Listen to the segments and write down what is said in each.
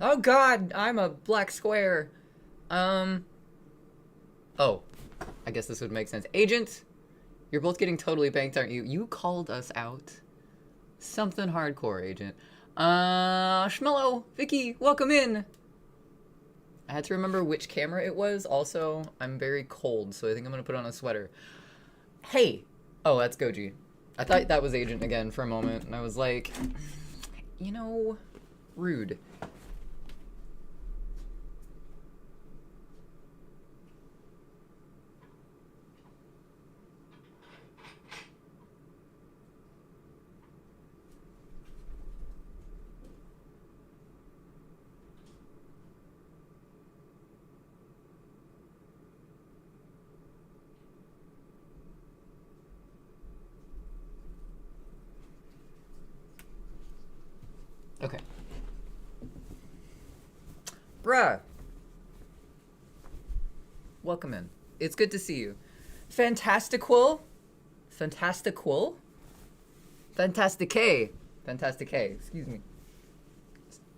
Oh god, I'm a black square. Um. Oh, I guess this would make sense. Agent, you're both getting totally banked, aren't you? You called us out. Something hardcore, Agent. Schmello, Vicky, welcome in. I had to remember which camera it was. Also, I'm very cold, so I think I'm gonna put on a sweater. Hey! Oh, that's Goji. I thought that was Agent again for a moment, and I was like, you know, rude. Okay. Bruh. Welcome in. It's good to see you. Fantastical? Fantastical? Fantastique. Fantastique. Excuse me.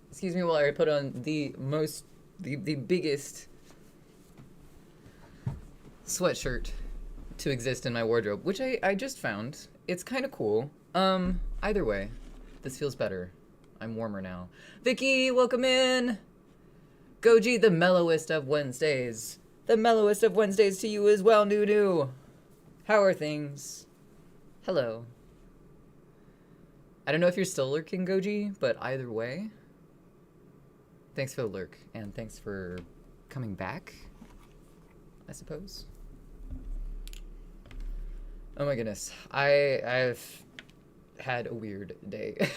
Excuse me while I put on the biggest sweatshirt to exist in my wardrobe, which I just found. It's kind of cool. Either way, this feels better. I'm warmer now. Vicky, welcome in. Goji, the mellowest of Wednesdays. The mellowest of Wednesdays to you as well, Nunu. How are things? Hello. I don't know if you're still lurking, Goji, but either way, thanks for the lurk, and thanks for coming back, I suppose. Oh my goodness. I've had a weird day.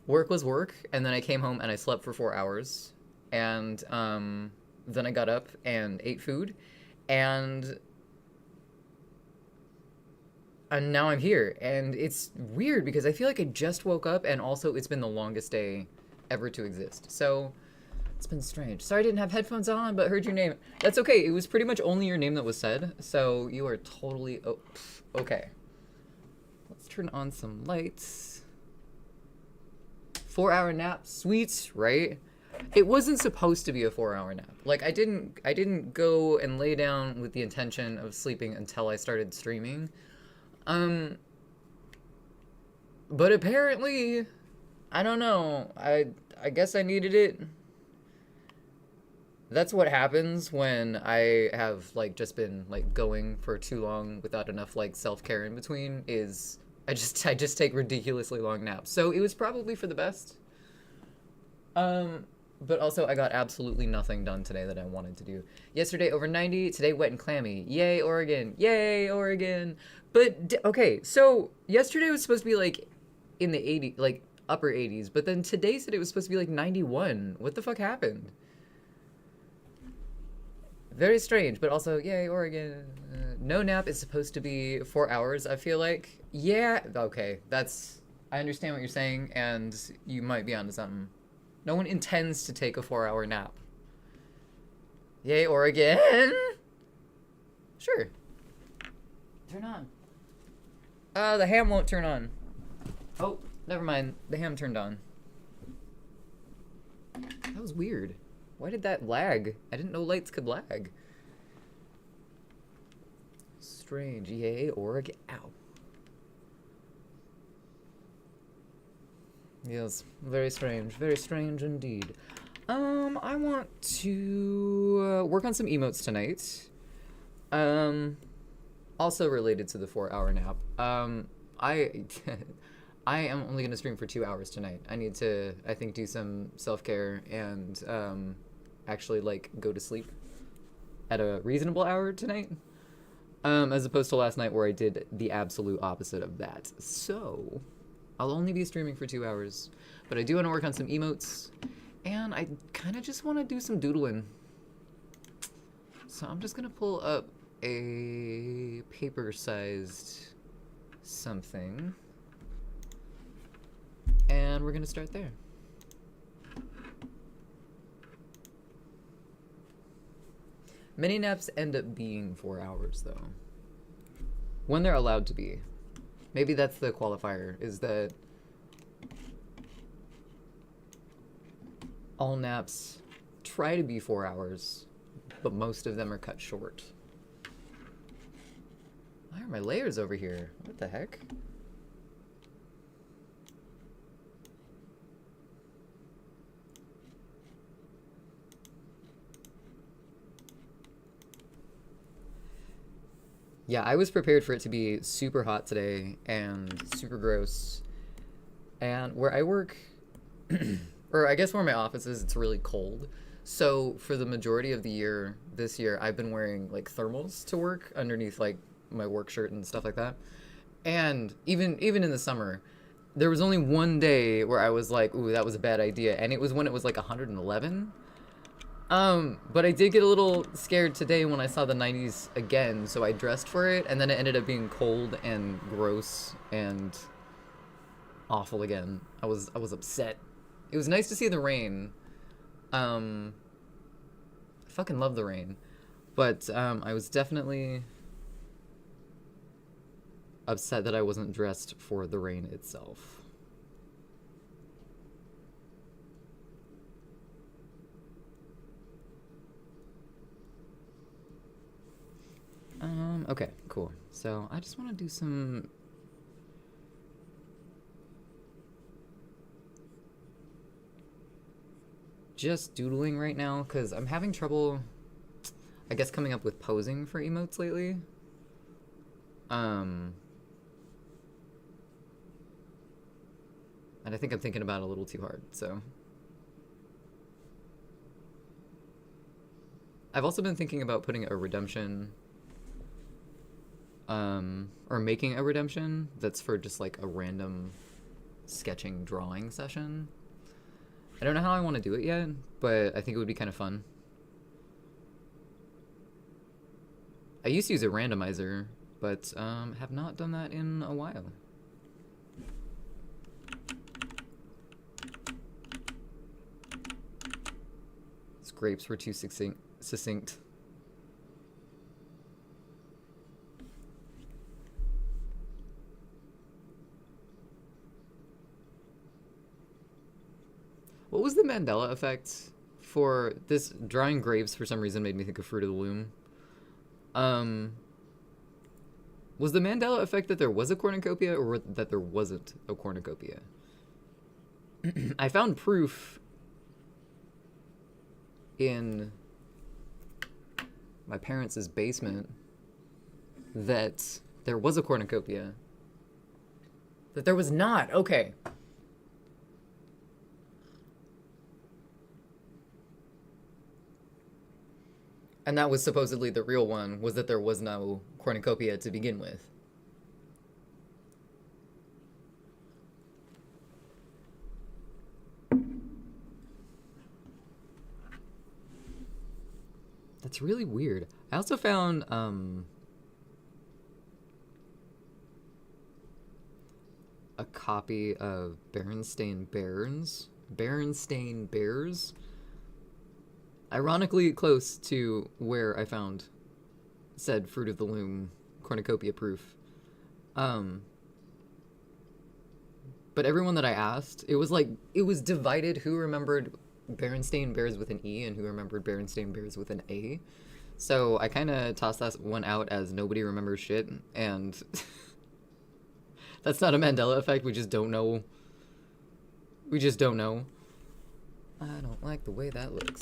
Work was work, and then I came home and I slept for 4 hours, and then I got up and ate food, and now I'm here, and it's weird because I feel like I just woke up, and also it's been the longest day ever to exist. So it's been strange. Sorry I didn't have headphones on, but heard your name. That's okay. It was pretty much only your name that was said, so you are totally okay. Let's turn on some lights. 4-hour nap, sweet, right? It wasn't supposed to be a 4-hour nap. Like I didn't go and lay down with the intention of sleeping until I started streaming. But apparently, I don't know. I guess I needed it. That's what happens when I have like just been like going for too long without enough like self-care in between, is I just take ridiculously long naps. So it was probably for the best. But also I got absolutely nothing done today that I wanted to do. Yesterday over 90, today wet and clammy. Yay, Oregon. Yay, Oregon. But okay, so yesterday was supposed to be like in the 80s, like upper 80s, but then today said it was supposed to be like 91. What the fuck happened? Very strange, but also, yay, Oregon. No nap is supposed to be 4 hours, I feel like. Yeah, okay, I understand what you're saying, and you might be onto something. No one intends to take a 4-hour nap. Yay, Oregon! Sure. Turn on. The ham won't turn on. Oh, never mind. The ham turned on. That was weird. Why did that lag? I didn't know lights could lag. Strange. Yay, Oregon. Ow. Yes, very strange indeed. I want to work on some emotes tonight. Also related to the 4-hour nap. I am only gonna stream for 2 hours tonight. I need to, I think, do some self-care and actually like go to sleep at a reasonable hour tonight. As opposed to last night where I did the absolute opposite of that. So I'll only be streaming for 2 hours, but I do want to work on some emotes, and I kind of just want to do some doodling. So I'm just going to pull up a paper-sized something, and we're going to start there. Mini naps end up being 4 hours, though. When they're allowed to be. Maybe that's the qualifier, is that All naps try to be 4 hours, but most of them are cut short. Why are my layers over here? What the heck? Yeah, I was prepared for it to be super hot today and super gross. And where I work, or I guess where my office is, it's really cold. So for the majority of the year, this year, I've been wearing like thermals to work underneath like my work shirt and stuff like that. And even in the summer, there was only one day where I was like, ooh, that was a bad idea. And it was when it was like 111. But I did get a little scared today when I saw the 90s again, so I dressed for it, and then it ended up being cold and gross and awful again. I was upset. It was nice to see the rain. I fucking love the rain. But I was definitely upset that I wasn't dressed for the rain itself. Okay, cool. So I just want to do some just doodling right now because I'm having trouble, I guess, coming up with posing for emotes lately. And I think I'm thinking about it a little too hard, so. I've also been thinking about putting a redemption, or making a redemption that's for just like a random sketching drawing session. I don't know how I want to do it yet, but I think it would be kind of fun. I used to use a randomizer, but have not done that in a while. These grapes were too succinct. What was the Mandela effect for this? Drawing grapes for some reason made me think of Fruit of the Loom. Was the Mandela effect that there was a cornucopia or that there wasn't a cornucopia? I found proof in my parents' basement that there was a cornucopia. That there was not. Okay. And that was supposedly the real one, was that there was no cornucopia to begin with. That's really weird. I also found a copy of Berenstain Bears. Ironically close to where I found said Fruit of the Loom cornucopia proof. But everyone that I asked, it was divided who remembered Berenstain Bears with an E and who remembered Berenstain Bears with an A. So I kind of tossed that one out as nobody remembers shit, and that's not a Mandela effect. We just don't know. I don't like the way that looks.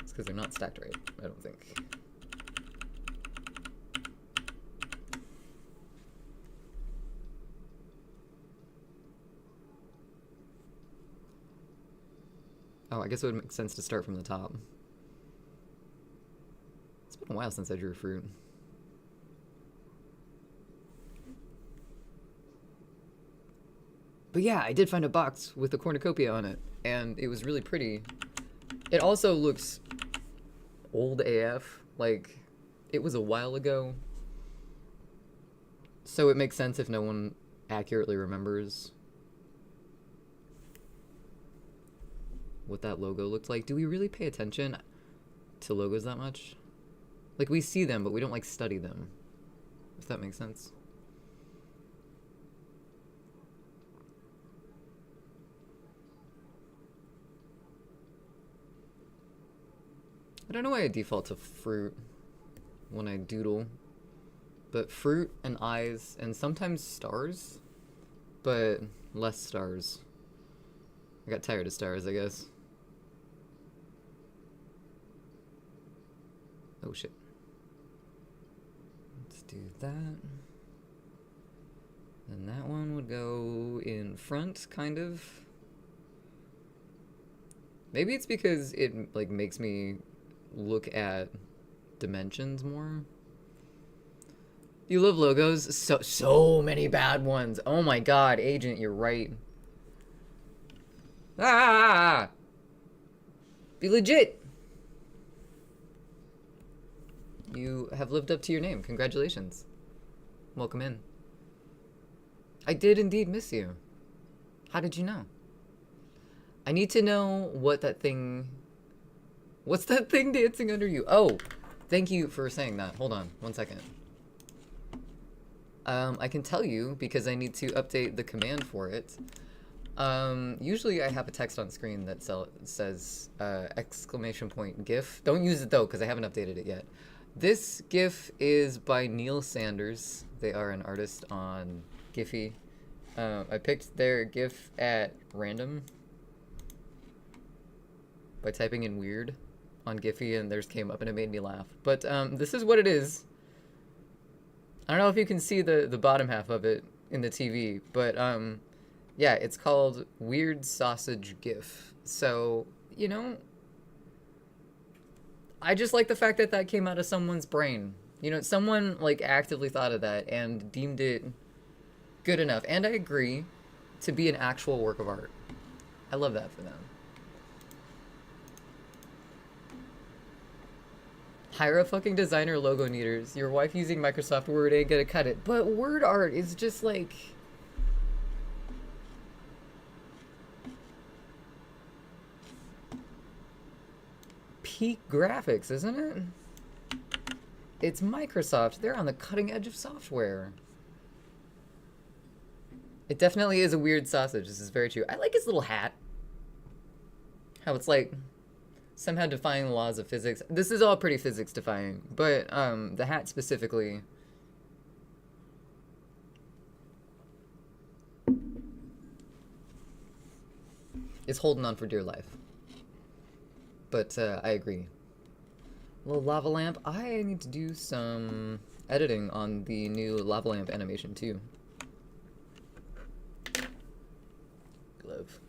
It's because they're not stacked right, I don't think. Oh, I guess it would make sense to start from the top. It's been a while since I drew fruit. But yeah, I did find a box with a cornucopia on it, and it was really pretty. It also looks old AF, like it was a while ago. So it makes sense if no one accurately remembers what that logo looked like. Do we really pay attention to logos that much? Like, we see them, but we don't like study them, if that makes sense. I don't know why I default to fruit when I doodle, but fruit and eyes and sometimes stars, but less stars. I got tired of stars, I guess. Oh shit. Let's do that. And that one would go in front, kind of. Maybe it's because it like makes me look at dimensions more. You love logos? So many bad ones. Oh my god, Agent, you're right. Ah! Be legit! You have lived up to your name. Congratulations. Welcome in. I did indeed miss you. How did you know? I need to know what that thing... What's that thing dancing under you? Oh, thank you for saying that. Hold on, 1 second. I can tell you because I need to update the command for it. Usually I have a text on screen that says exclamation point GIF. Don't use it though because I haven't updated it yet. This GIF is by Neil Sanders. They are an artist on Giphy. I picked their GIF at random by typing in weird on Giphy and theirs came up and it made me laugh. But this is what it is. I don't know if you can see the bottom half of it in the TV, but yeah, it's called Weird Sausage GIF. So, you know, I just like the fact that that came out of someone's brain. You know, someone like actively thought of that and deemed it good enough. And I agree to be an actual work of art. I love that for them. Hire a fucking designer, logo neaters. Your wife using Microsoft Word ain't gonna cut it. But word art is just like... peak graphics, isn't it? It's Microsoft. They're on the cutting edge of software. It definitely is a weird sausage. This is very true. I like his little hat. How it's like somehow defying the laws of physics. This is all pretty physics defying, but the hat specifically is holding on for dear life. But I agree. A little lava lamp. I need to do some editing on the new lava lamp animation too. Glove.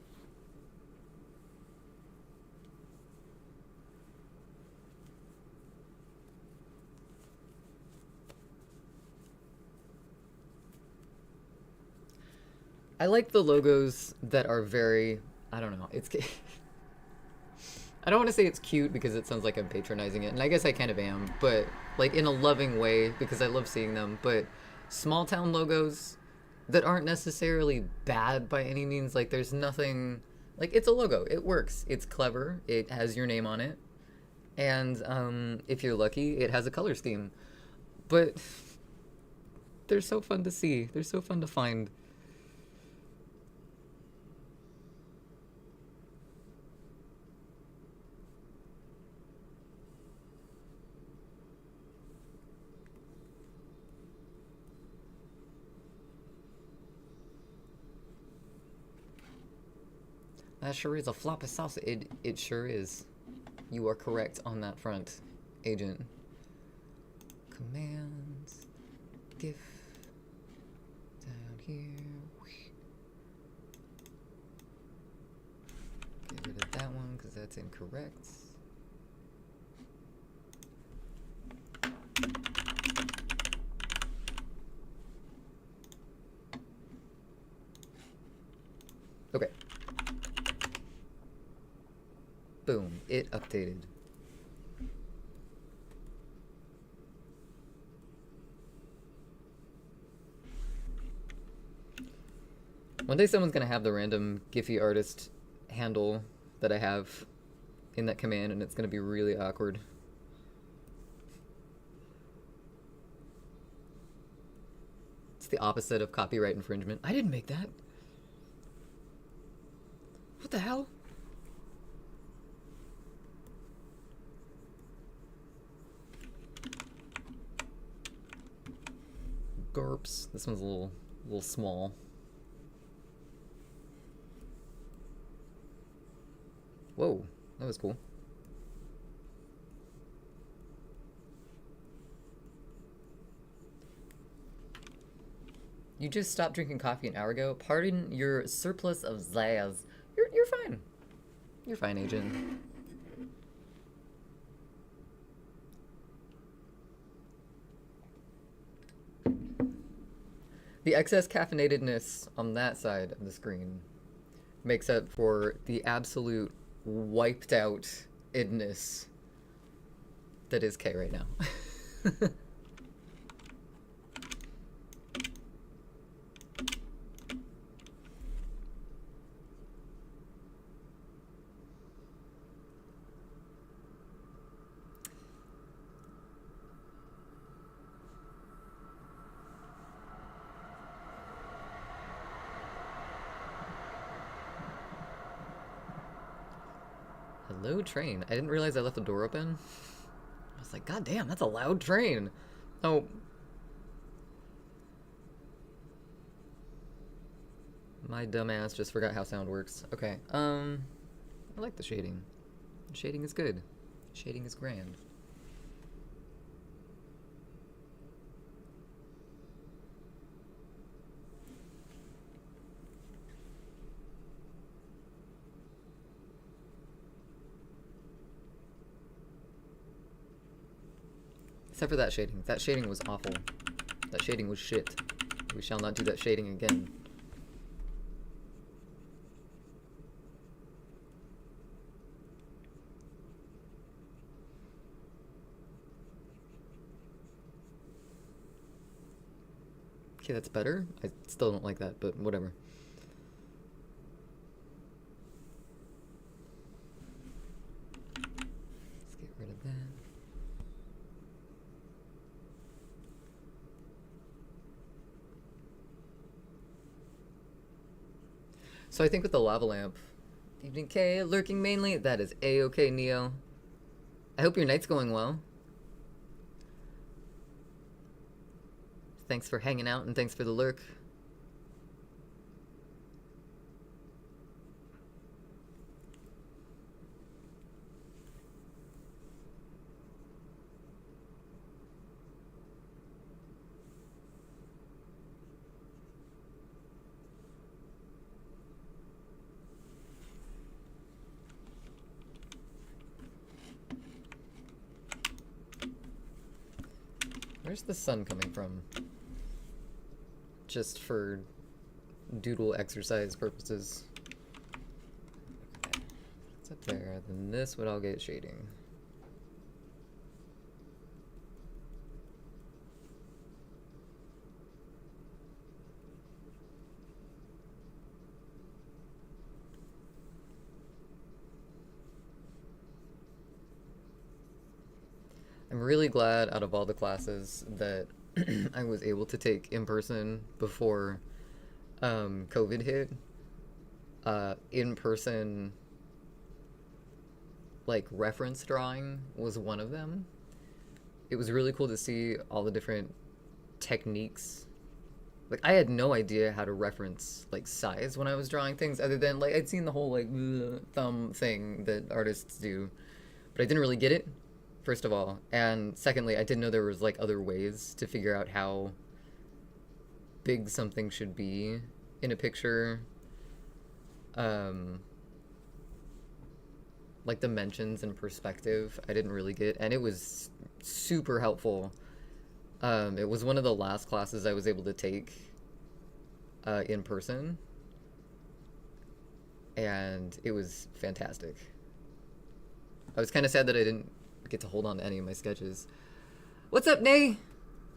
I like the logos that are very, I don't know, it's, I don't want to say it's cute because it sounds like I'm patronizing it, and I guess I kind of am, but like in a loving way because I love seeing them, but small town logos that aren't necessarily bad by any means, like there's nothing, like it's a logo, it works, it's clever, it has your name on it, and if you're lucky, it has a color scheme, but they're so fun to see, they're so fun to find. That sure is a floppy sauce. It sure is. You are correct on that front, Agent. Commands. GIF. Down here. Get rid of that one because that's incorrect. Okay. Boom, it updated. One day someone's gonna have the random Giphy artist handle that I have in that command and it's gonna be really awkward. It's the opposite of copyright infringement. I didn't make that. What the hell? Garps. This one's a little small. Whoa, that was cool. You just stopped drinking coffee an hour ago. Pardon your surplus of zazz. You're fine. You're fine, Agent. The excess caffeinatedness on that side of the screen makes up for the absolute wiped out idness that is K right now. Hello, train. I didn't realize I left the door open. I was like, God damn, that's a loud train. Oh. My dumbass just forgot how sound works. Okay, I like the shading. The shading is good. Shading is grand. Except for that shading. That shading was awful. That shading was shit. We shall not do that shading again. Okay, that's better. I still don't like that, but whatever. Let's get rid of that. So I think with the lava lamp, Evening K, lurking mainly, that is A-okay, Neo. I hope your night's going well. Thanks for hanging out and thanks for the lurk. Where's the sun coming from? Just for doodle exercise purposes. Okay. It's up there. Then this would all get shading. I'm really glad out of all the classes that I was able to take in person before COVID hit. In person, like, reference drawing was one of them. It was really cool to see all the different techniques. Like, I had no idea how to reference, like, size when I was drawing things, other than, like, I'd seen the whole, like, thumb thing that artists do, but I didn't really get it, first of all. And secondly, I didn't know there was, like, other ways to figure out how big something should be in a picture. Like, dimensions and perspective, I didn't really get, and it was super helpful. It was one of the last classes I was able to take in person, and it was fantastic. I was kind of sad that I didn't get to hold on to any of my sketches. What's up, Nay?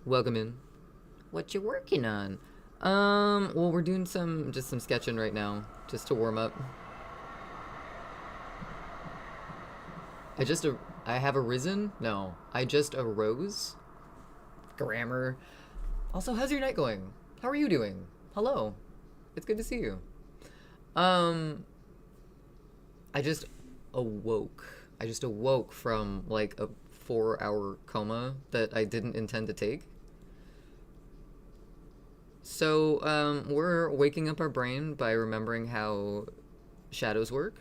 Welcome in. What you working on? Well, we're doing just some sketching right now, just to warm up. I have arisen? No, I just arose. Grammar. Also, how's your night going? How are you doing? Hello. It's good to see you. I just awoke. I just awoke from, like, a 4-hour coma that I didn't intend to take. So, we're waking up our brain by remembering how shadows work,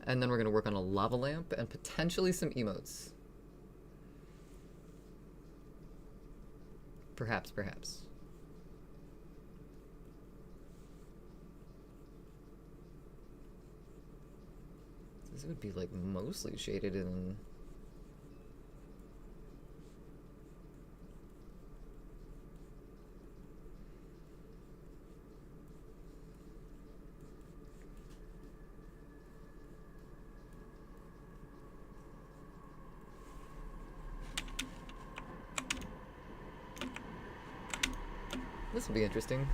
and then we're gonna work on a lava lamp and potentially some emotes. Perhaps, perhaps. This would be like mostly shaded in. This will be interesting.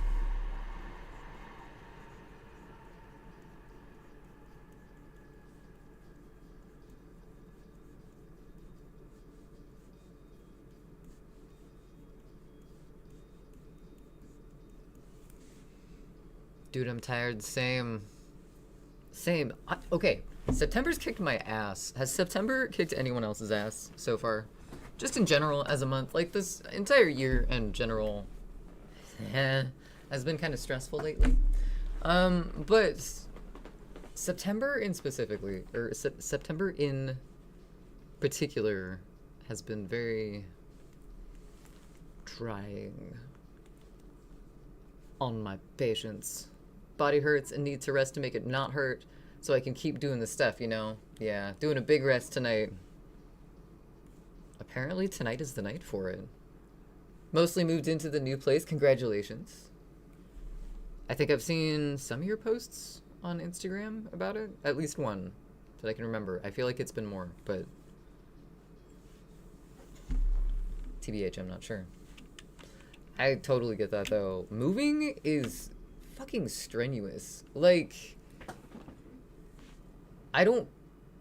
Dude, I'm tired. Same. Same. Okay, September's kicked my ass. Has September kicked anyone else's ass so far? Just in general, as a month. Like, this entire year in general has been kind of stressful lately. But September in specifically, or September in particular, has been very trying on my patience. Body hurts and need to rest to make it not hurt, so I can keep doing the stuff, you know? Yeah, doing a big rest tonight. Apparently tonight is the night for it. Mostly moved into the new place. Congratulations. I think I've seen some of your posts on Instagram about it. At least one that I can remember. I feel like it's been more, but TBH, I'm not sure. I totally get that though. Moving is fucking strenuous. Like, I don't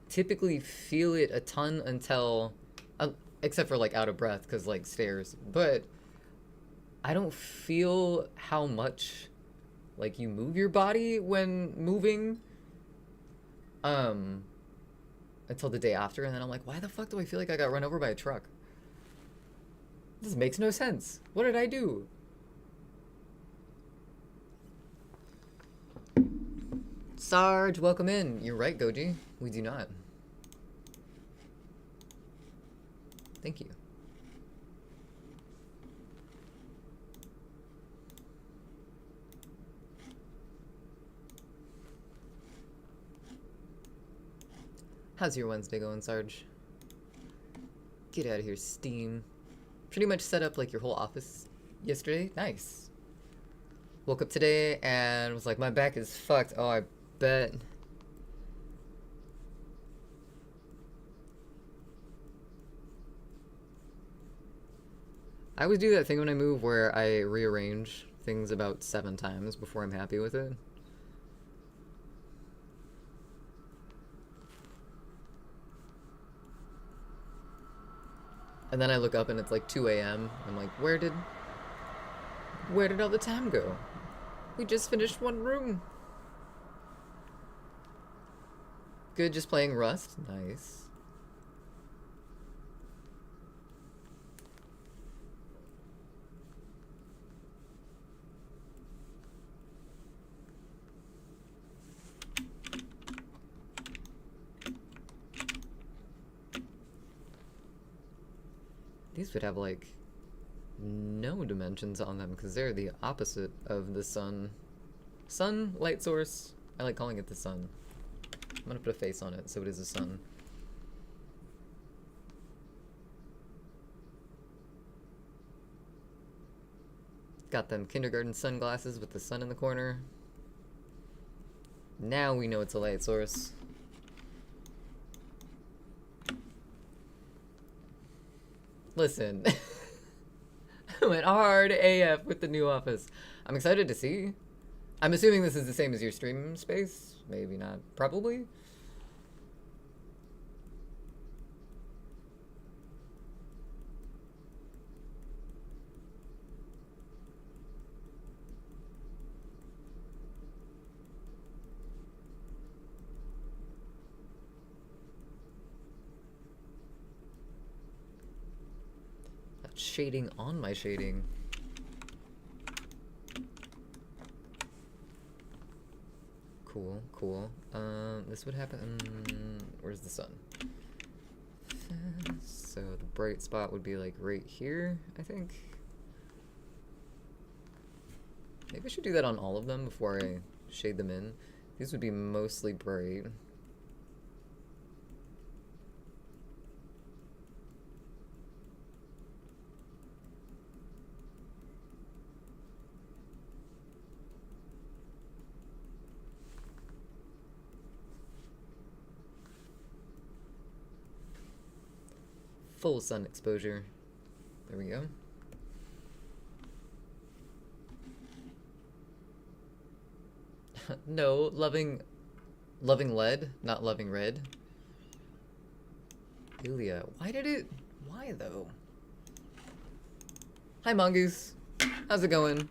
typically feel it a ton until, except for like out of breath because like stairs, but I don't feel how much like you move your body when moving until the day after, and then I'm like, why the fuck do I feel like I got run over by a truck? This makes no sense. What did I do? Sarge, welcome in. You're right, Goji. We do not. Thank you. How's your Wednesday going, Sarge? Get out of here, Steam. Pretty much set up like your whole office yesterday. Nice. Woke up today and was like, my back is fucked. Oh, I bet. I always do that thing when I move where I rearrange things about 7 times before I'm happy with it. And then I look up and it's like 2 a.m. I'm like, where did all the time go? We just finished one room. Good, just playing Rust. Nice. These would have like no dimensions on them because they're the opposite of the sun. Sun, light source. I like calling it the sun. I'm gonna put a face on it so it is a sun. Got them kindergarten sunglasses with the sun in the corner. Now we know it's a light source. Listen. I went hard AF with the new office. I'm excited to see. I'm assuming this is the same as your stream space. Maybe not. Probably. Shading on my shading. Cool, cool. This would happen. Where's the sun? So the bright spot would be like right here, I think. Maybe I should do that on all of them before I shade them in. These would be mostly bright. Full sun exposure. There we go. No, loving lead, not loving red. Ilya, why though? Hi Mongoose, how's it going?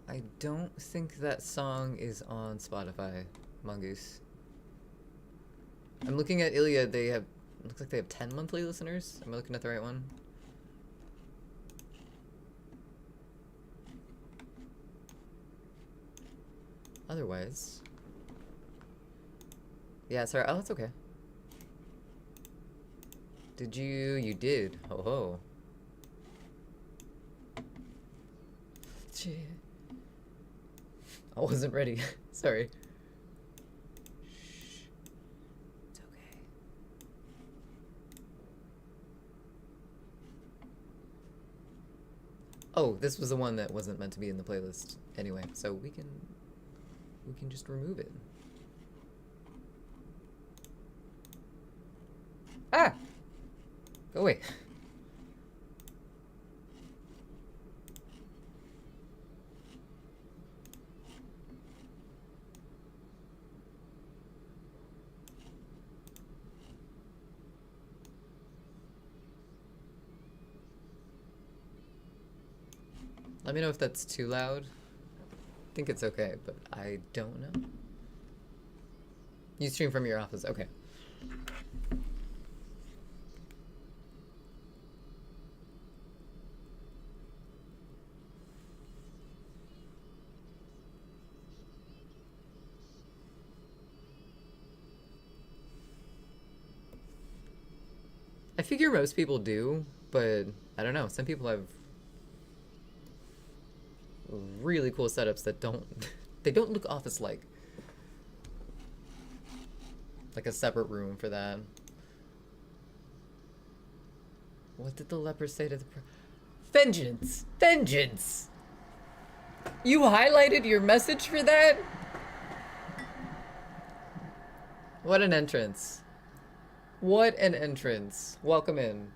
I don't think that song is on Spotify, Mongoose. I'm looking at Ilya, looks like they have 10 monthly listeners. Am I looking at the right one? Otherwise. Yeah, sorry. Oh, it's okay. Did you? You did. Ho ho. I wasn't ready. Sorry. Shh. It's okay. Oh, this was the one that wasn't meant to be in the playlist anyway, so we can just remove it. Ah! Go away. Let me know if that's too loud. I think it's okay, but I don't know. You stream from your office, okay. I figure most people do, but I don't know. Some people have really cool setups that don't they don't look office-like. Like a separate room for that. What did the leper say to the Vengeance! Vengeance! You highlighted your message for that? What an entrance. What an entrance. Welcome in.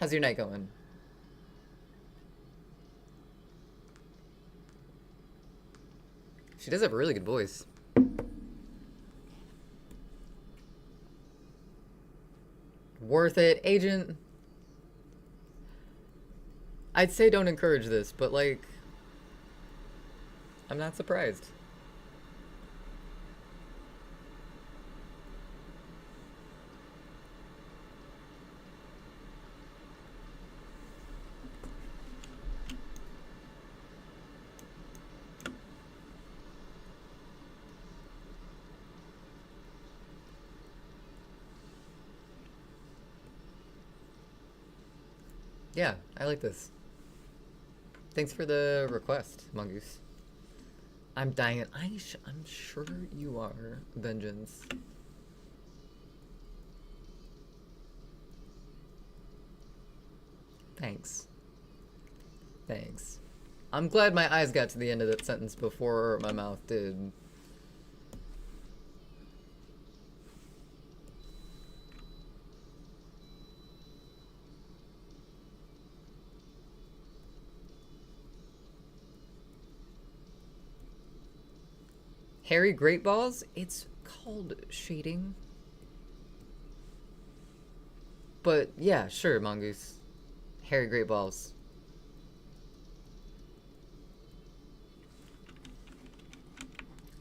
How's your night going? She does have a really good voice. Worth it, agent. I'd say don't encourage this, but like, I'm not surprised. Yeah, I like this. Thanks for the request, Mongoose. I'm dying. I'm sure you are, Vengeance. Thanks. Thanks. I'm glad my eyes got to the end of that sentence before my mouth did. Hairy Great Balls? It's called shading. But yeah, sure, Mongoose. Hairy great balls.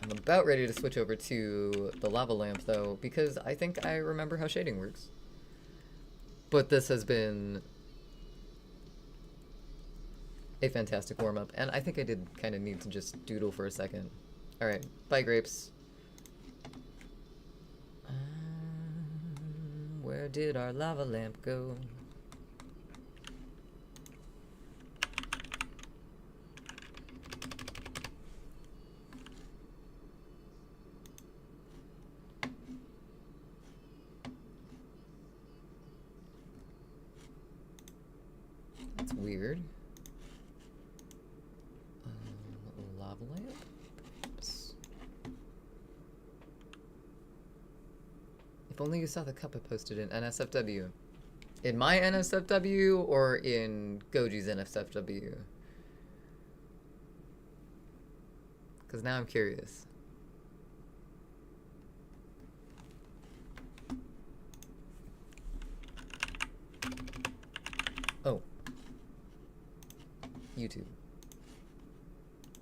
I'm about ready to switch over to the lava lamp, though, because I think I remember how shading works. But this has been a fantastic warm-up, and I think I did kind of need to just doodle for a second. Alright, bye, grapes. Where did our lava lamp go? That's weird. Lava lamp? Oops. If only you saw the cup I posted in NSFW. In my NSFW or in Goji's NSFW? Because now I'm curious. Oh. YouTube.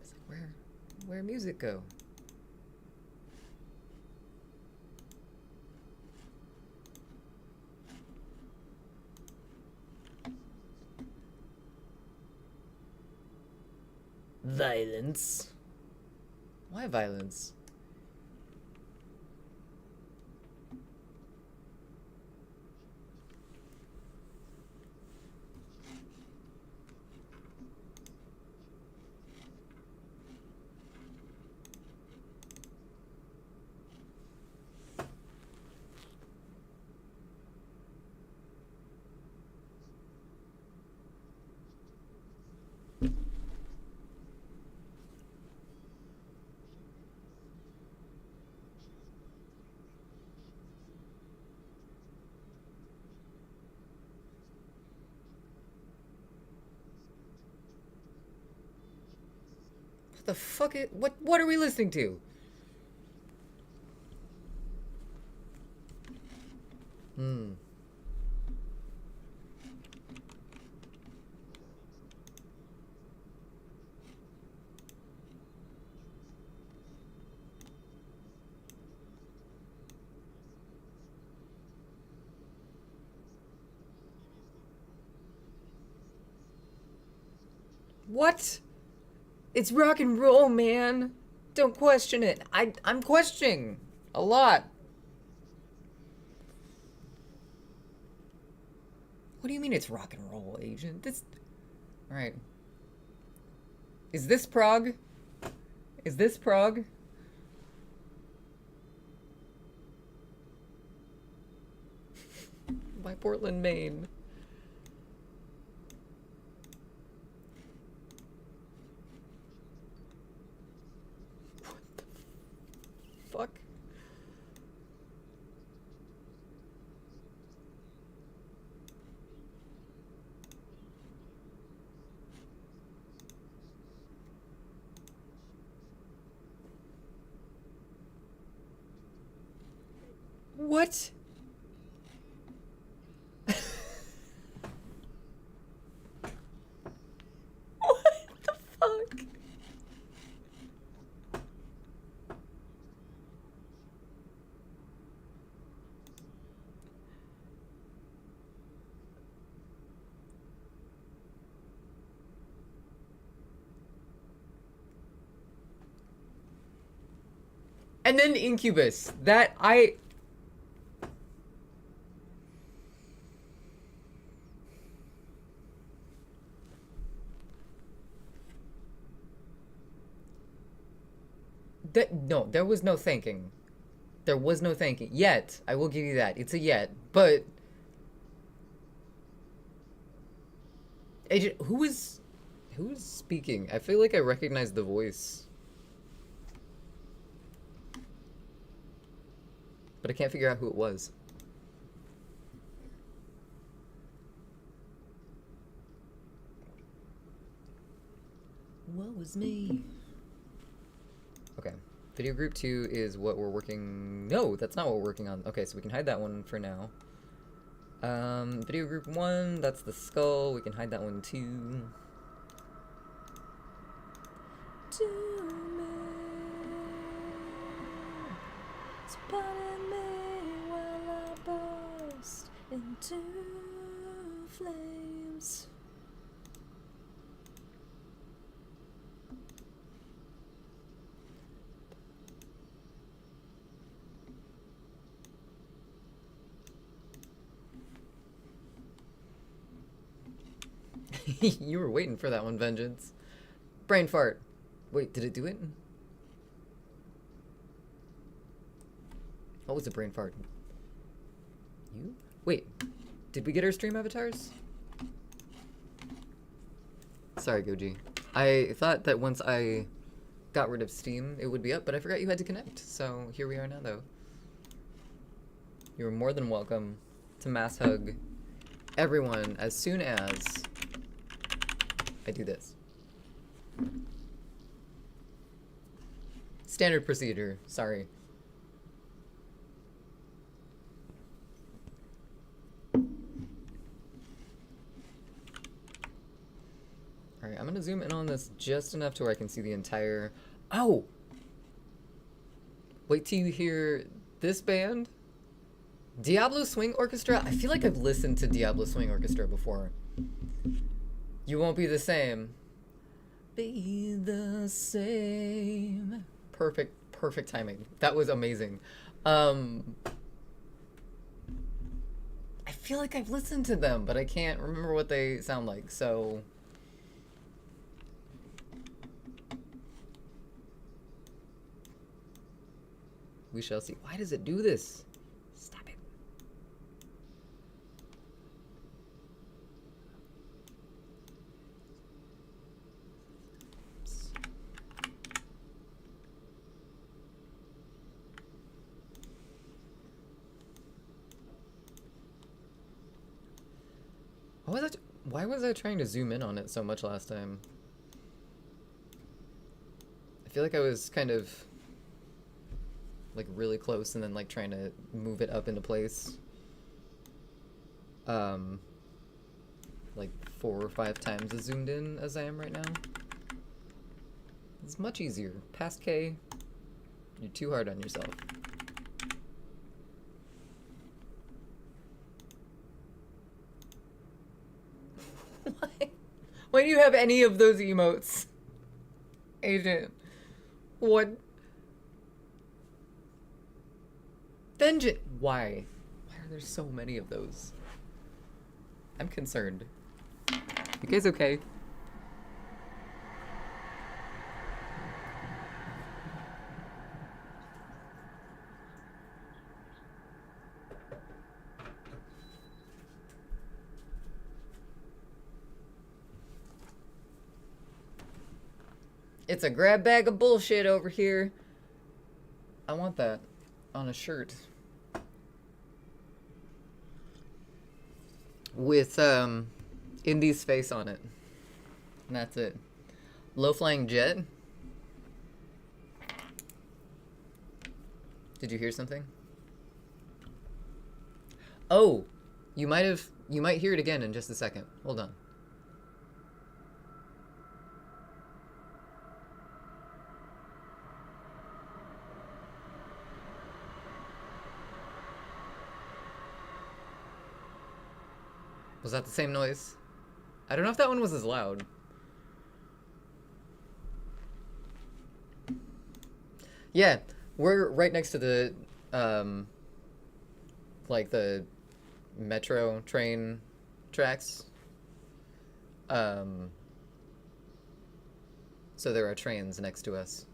It's like, where music go? Violence. Why violence? What the fuck is, what are we listening to? What? It's rock and roll, man. Don't question it. I'm questioning a lot. What do you mean it's rock and roll, Agent? This... Alright. Is this Prague? Is this Prague? By Portland, Maine. What the fuck? What? What the fuck? And then Incubus. That I... No, there was no thinking. There was no thinking. Yet. I will give you that. It's a yet. But... Agent, who is speaking? I feel like I recognize the voice. But I can't figure out who it was. What was me? Okay. Video group 2 is what we're working... No, that's not what we're working on. Okay, so we can hide that one for now. Video group 1, that's the skull. We can hide that one too. To me, spotting me while I burst into flames. You were waiting for that one, Vengeance. Brain fart. Wait, did it do it? What was a brain fart? You? Wait, did we get our stream avatars? Sorry, Goji. I thought that once I got rid of Steam, it would be up, but I forgot you had to connect. So here we are now, though. You're more than welcome to mass hug everyone as soon as I do this. Standard procedure, sorry. Alright, I'm gonna zoom in on this just enough to where I can see the entire... Oh! Wait till you hear this band. Diablo Swing Orchestra? I feel like I've listened to Diablo Swing Orchestra before. You won't be the same. Be the same. Perfect timing. That was amazing. I feel like I've listened to them, but I can't remember what they sound like, so... We shall see. Why does it do this? Stop it. Why was I trying to zoom in on it so much last time? I feel like I was kind of like really close and then like trying to move it up into place. Like 4 or 5 times as zoomed in as I am right now. It's much easier. Past K, you're too hard on yourself. Why do you have any of those emotes? Agent. What? Vengeance. Why? Why are there so many of those? I'm concerned. You guys okay? It's a grab bag of bullshit over here. I want that on a shirt. With Indy's face on it. And that's it. Low flying jet. Did you hear something? Oh, you might hear it again in just a second. Hold on. Was that the same noise? I don't know if that one was as loud. Yeah, we're right next to the, like the metro train tracks. So there are trains next to us.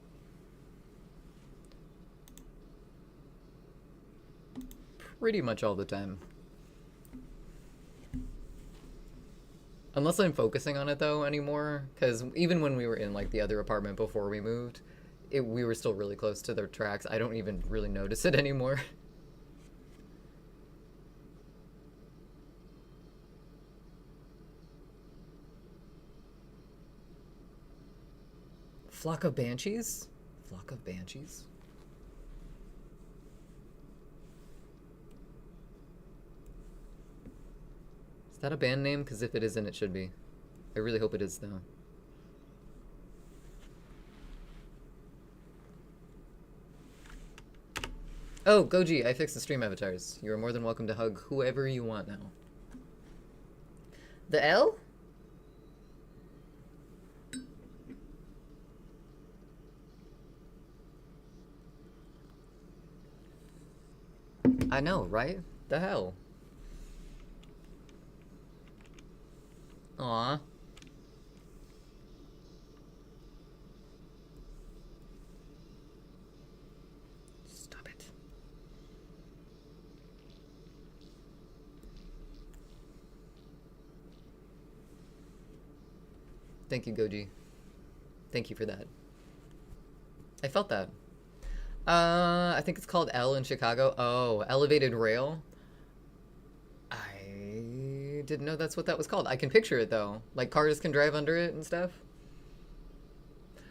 Pretty much all the time. Unless I'm focusing on it though anymore, because even when we were in like the other apartment before we moved, we were still really close to the tracks. I don't even really notice it anymore. Flock of banshees? Flock of banshees? that a band name? Because if it isn't, it should be. I really hope it is, though. Oh, Goji, I fixed the stream avatars. You are more than welcome to hug whoever you want now. The L? I know, right? The hell? Aw. Stop it. Thank you, Goji. Thank you for that. I felt that. I think it's called L in Chicago. Oh, elevated rail. I didn't know that's what that was called. I can picture it though. Like cars can drive under it and stuff.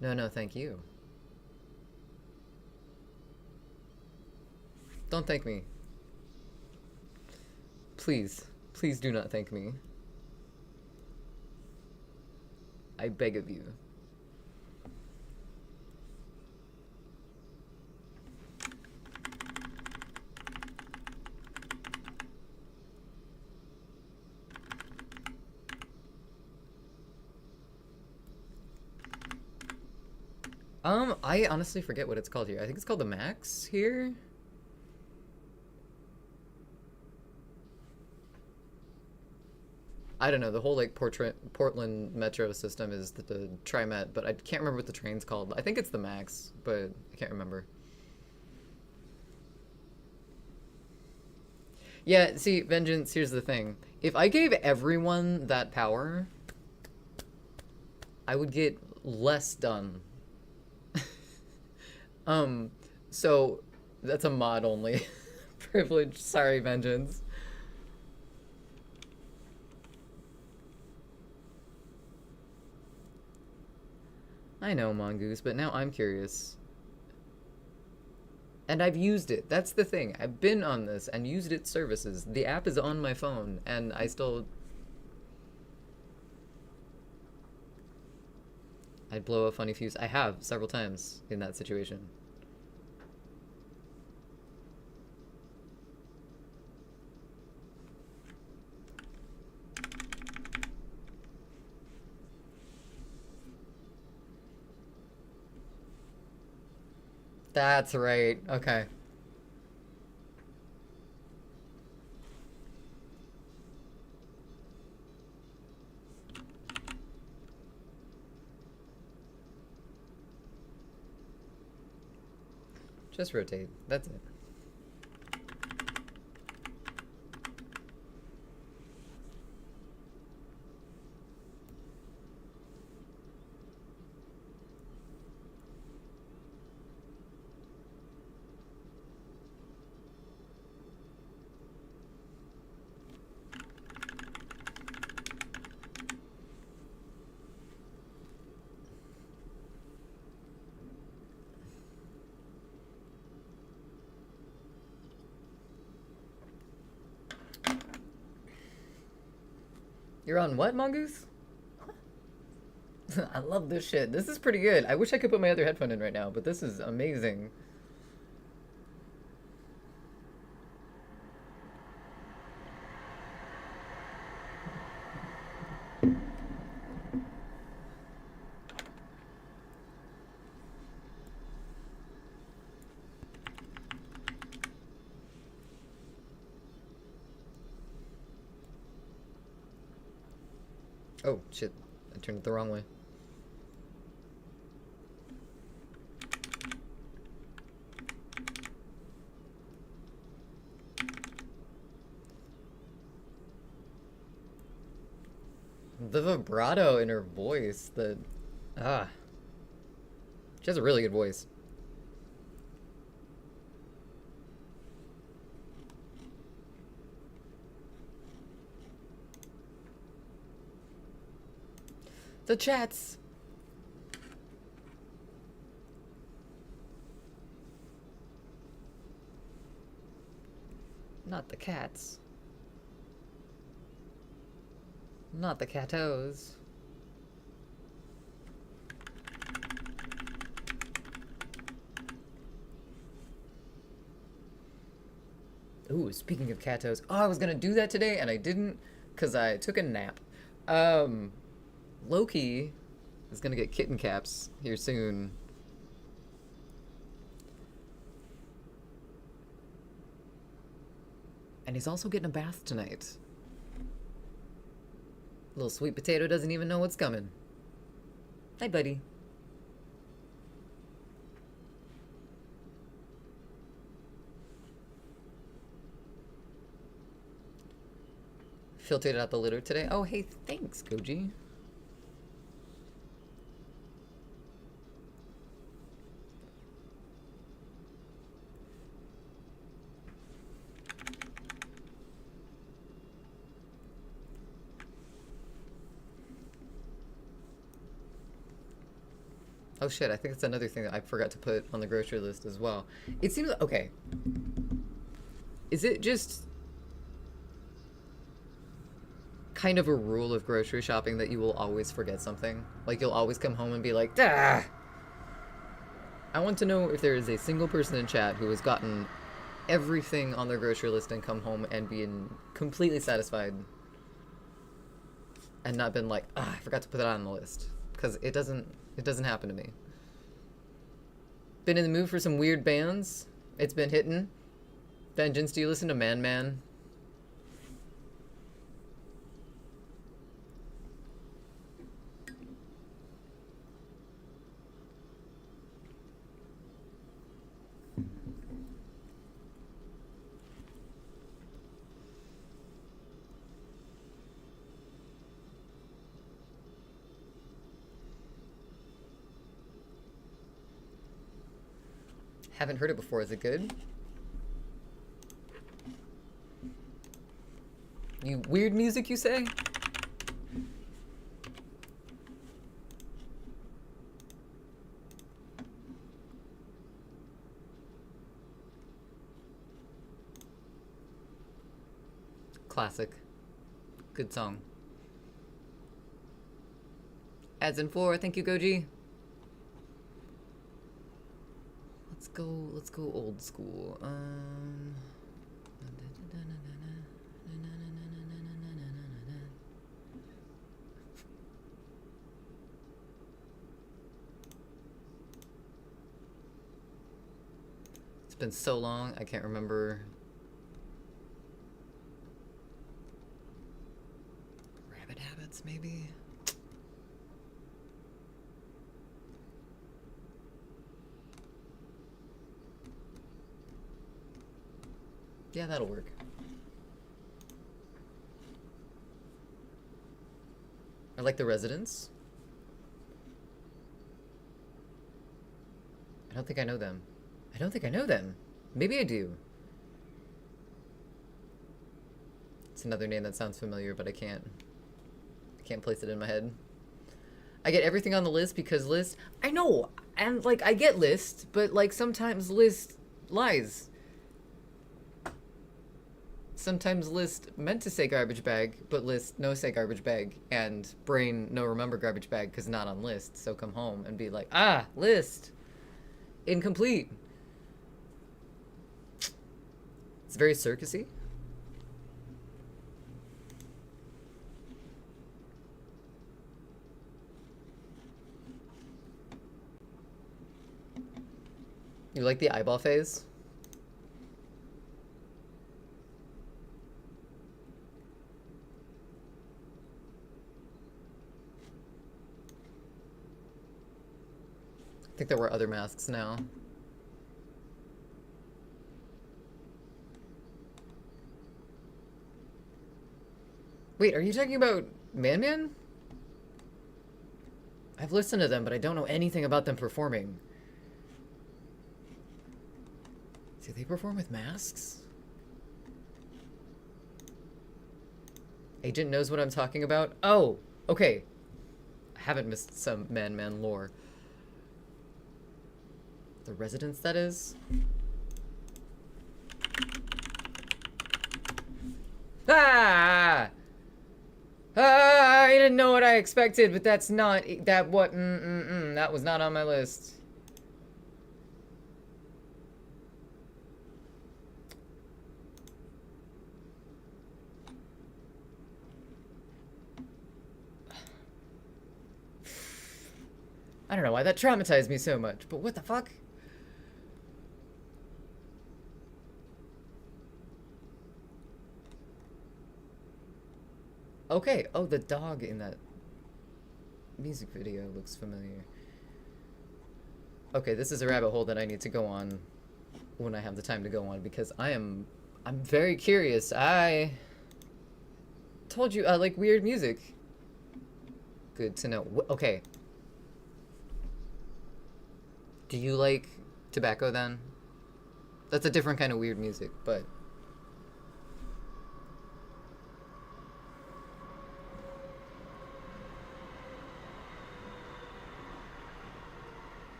No, no, thank you. Don't thank me. Please, please do not thank me. I beg of you. I honestly forget what it's called here. I think it's called the Max here. I don't know. The whole like Portland metro system is the TriMet, but I can't remember what the train's called. I think it's the Max, but I can't remember. Yeah, see, Vengeance, here's the thing. If I gave everyone that power, I would get less done. So that's a mod only privilege. Sorry, Vengeance. I know, Mongoose, but now I'm curious. And I've used it. That's the thing. I've been on this and used its services. The app is on my phone, and I still... I'd blow a funny fuse. I have several times in that situation. That's right. Okay. Just rotate. That's it. You're on what, Mongoose? I love this shit. This is pretty good. I wish I could put my other headphone in right now, but this is amazing. Oh, shit. I turned it the wrong way. The vibrato in her voice, the... Ah. She has a really good voice. The chats! Not the cats. Not the catos. Ooh, speaking of catos. Oh, I was gonna do that today and I didn't because I took a nap. Loki is gonna get kitten caps here soon. And he's also getting a bath tonight. Little sweet potato doesn't even know what's coming. Hi, buddy. Filtered out the litter today. Oh, hey, thanks, Goji. Oh shit, I think it's another thing that I forgot to put on the grocery list as well. It seems, okay. Is it just kind of a rule of grocery shopping that you will always forget something? Like you'll always come home and be like, ah! I want to know if there is a single person in chat who has gotten everything on their grocery list and come home and been completely satisfied and not been like, ah, I forgot to put that on the list. Because it doesn't happen to me. Been in the mood for some weird bands. It's been hitting. Vengeance, do you listen to Man Man? Haven't heard it before. Is it good? You weird music, you say? Classic. Good song. Ads in 4. Thank you, Goji. Let's go old school. It's been so long, I can't remember. Rabbit Habits, maybe? Yeah, that'll work. I like The Residents. I don't think I know them. I don't think I know them. Maybe I do. It's another name that sounds familiar, but I can't place it in my head. I get everything on the list because list. I know, and like I get list, but like sometimes list lies. Sometimes list meant to say garbage bag, but list no say garbage bag, and brain no remember garbage bag because not on list. So come home and be like, ah, list incomplete. It's very circusy. You like the eyeball phase? I think there were other masks now. Wait, are you talking about Man Man? I've listened to them, but I don't know anything about them performing. Do they perform with masks? Agent knows what I'm talking about? Oh, okay. I haven't missed some Man Man lore. The Residents, that is? Ah! Ah! didn't know what I expected, but that's not that what that was not on my list. I don't know why that traumatized me so much, but what the fuck? Okay, oh, the dog in that music video looks familiar. Okay, this is a rabbit hole that I need to go on when I have the time to go on because I'm very curious. I told you I like weird music. Good to know. Okay. Do you like tobacco then? That's a different kind of weird music, but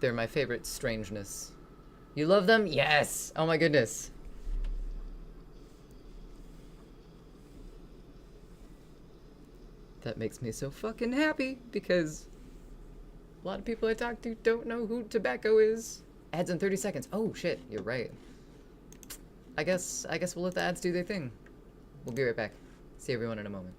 they're my favorite strangeness. You love them? Yes. Oh my goodness. That makes me so fucking happy because a lot of people I talk to don't know who tobacco is. Ads in 30 seconds. Oh shit, you're right. I guess we'll let the ads do their thing. We'll be right back. See everyone in a moment.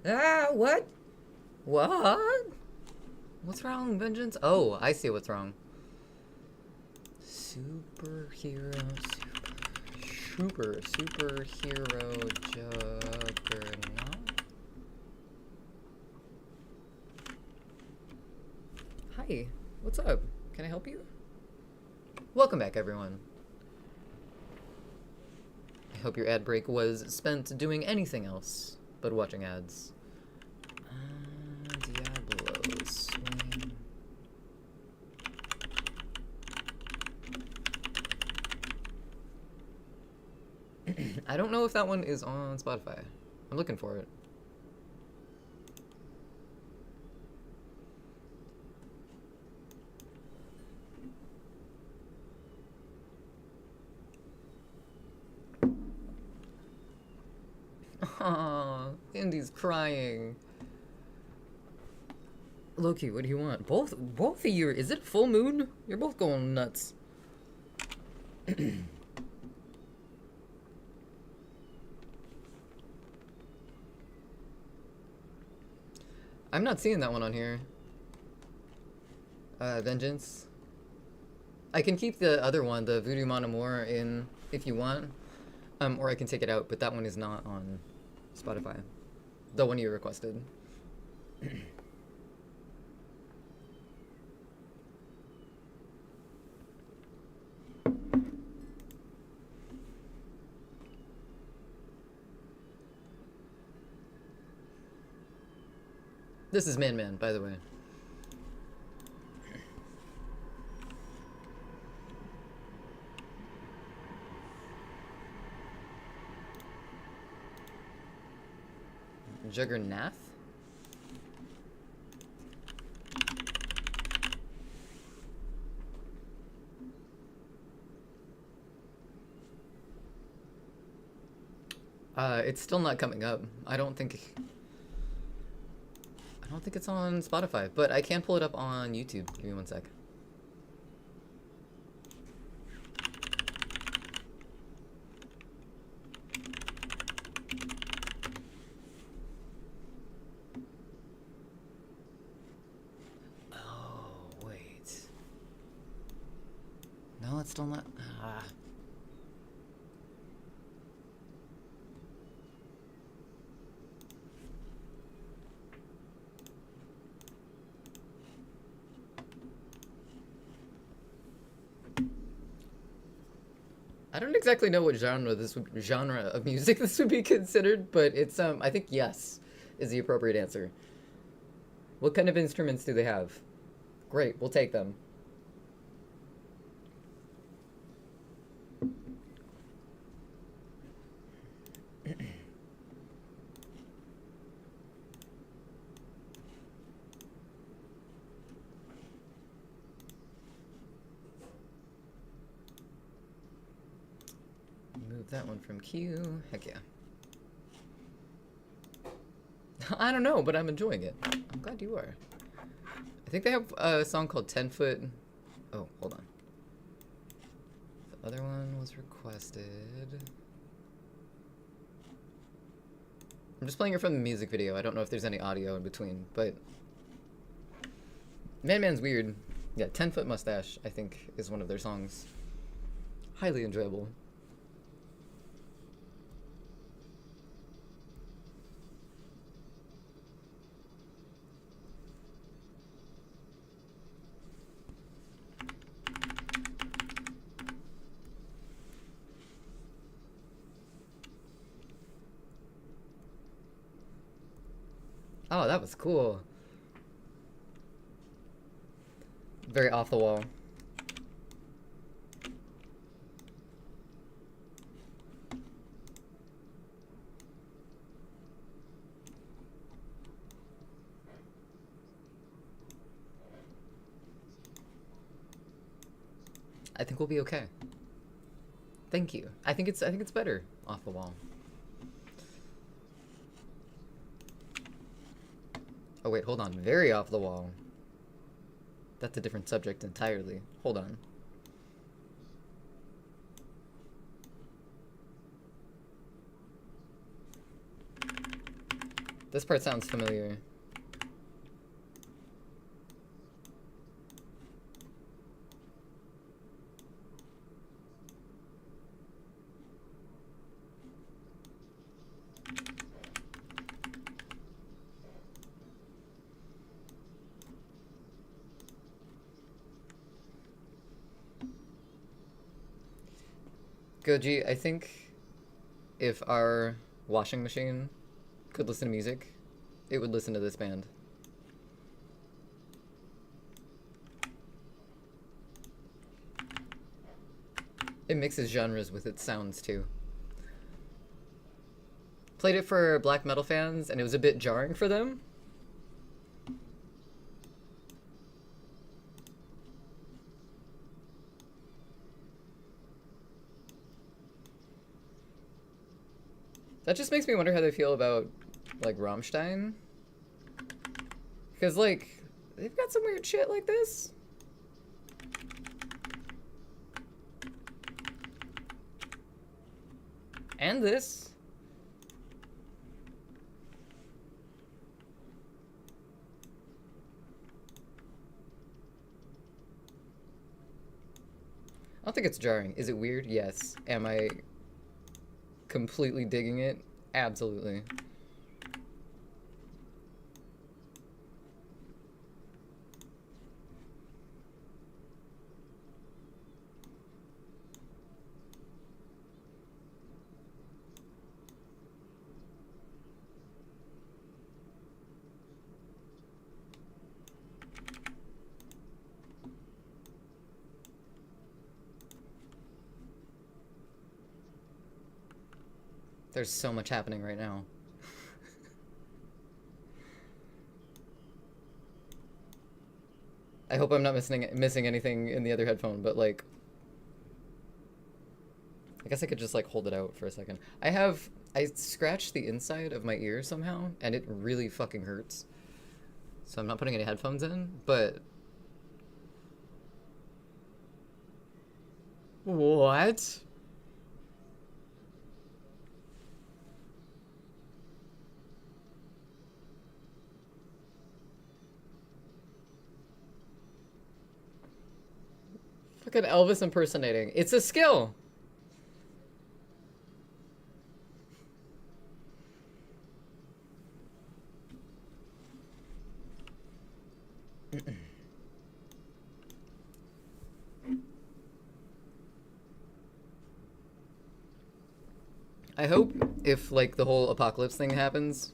Ah, what? What? What's wrong, Vengeance? Oh, I see what's wrong. Superhero Juggernaut? Hi, what's up? Can I help you? Welcome back, everyone. I hope your ad break was spent doing anything else but watching ads. Diablo Swing. I don't know if that one is on Spotify. I'm looking for it. Aww, Indy's crying. Loki, what do you want? Both of you, is it full moon? You're both going nuts. I'm not seeing that one on here. Vengeance. I can keep the other one, the Voodoo Mon Amour, in if you want. Or I can take it out, but that one is not on Spotify. The one you requested. This is Man, by the way. Juggernaut? It's still not coming up. I don't think it's on Spotify, but I can pull it up on YouTube. Give me one sec. Oh, wait. No, it's still not. I don't exactly know what genre of music this would be considered, but it's I think yes is the appropriate answer. What kind of instruments do they have? Great, we'll take them. Move that one from queue. Heck yeah. I don't know, but I'm enjoying it. I'm glad you are. I think they have a song called 10 Foot. Oh, hold on. The other one was requested. I'm just playing it from the music video. I don't know if there's any audio in between, but Man's weird. Yeah, 10 Foot Mustache, I think, is one of their songs. Highly enjoyable. Oh, that was cool. Very off the wall. I think we'll be okay. Thank you. I think it's better off the wall. Oh wait, hold on. Very off the wall. That's a different subject entirely. Hold on. This part sounds familiar. Goji, I think if our washing machine could listen to music, it would listen to this band. It mixes genres with its sounds too. Played it for black metal fans, and it was a bit jarring for them. That just makes me wonder how they feel about, like, Rammstein. Because, like, they've got some weird shit like this. And this. I don't think it's jarring. Is it weird? Yes. Am I completely digging it? Absolutely. There's so much happening right now. I hope I'm not missing anything in the other headphone, but like, I guess I could just like hold it out for a second. I scratched the inside of my ear somehow, and it really fucking hurts. So I'm not putting any headphones in, but what? Fucking Elvis impersonating. It's a skill. I hope if like the whole apocalypse thing happens,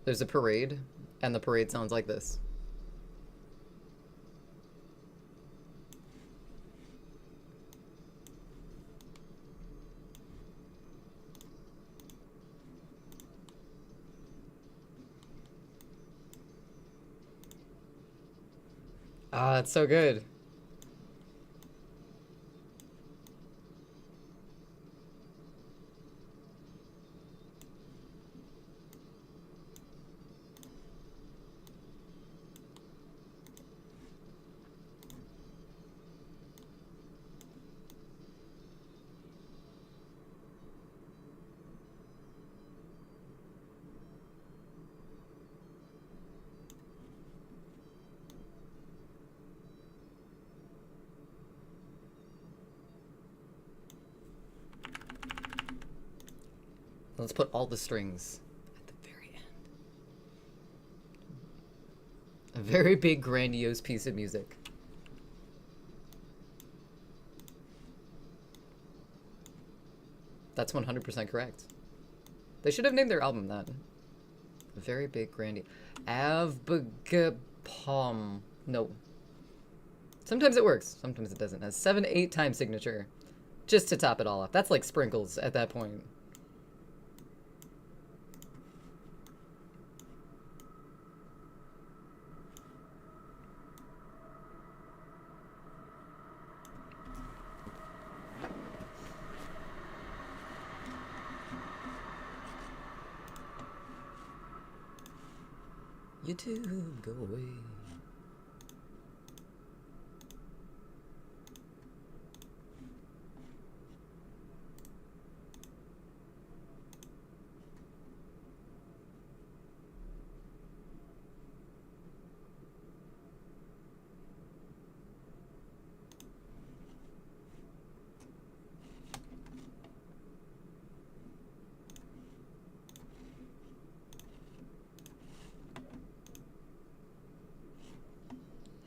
there's a parade, and the parade sounds like this. Ah, it's so good. Let's put all the strings at the very end. A very big, grandiose piece of music. That's 100% correct. They should have named their album that. A very big, grandiose. Avbgpom. No. Sometimes it works. Sometimes it doesn't. It has 7/8 time signature. Just to top it all off. That's like sprinkles at that point. YouTube, go away.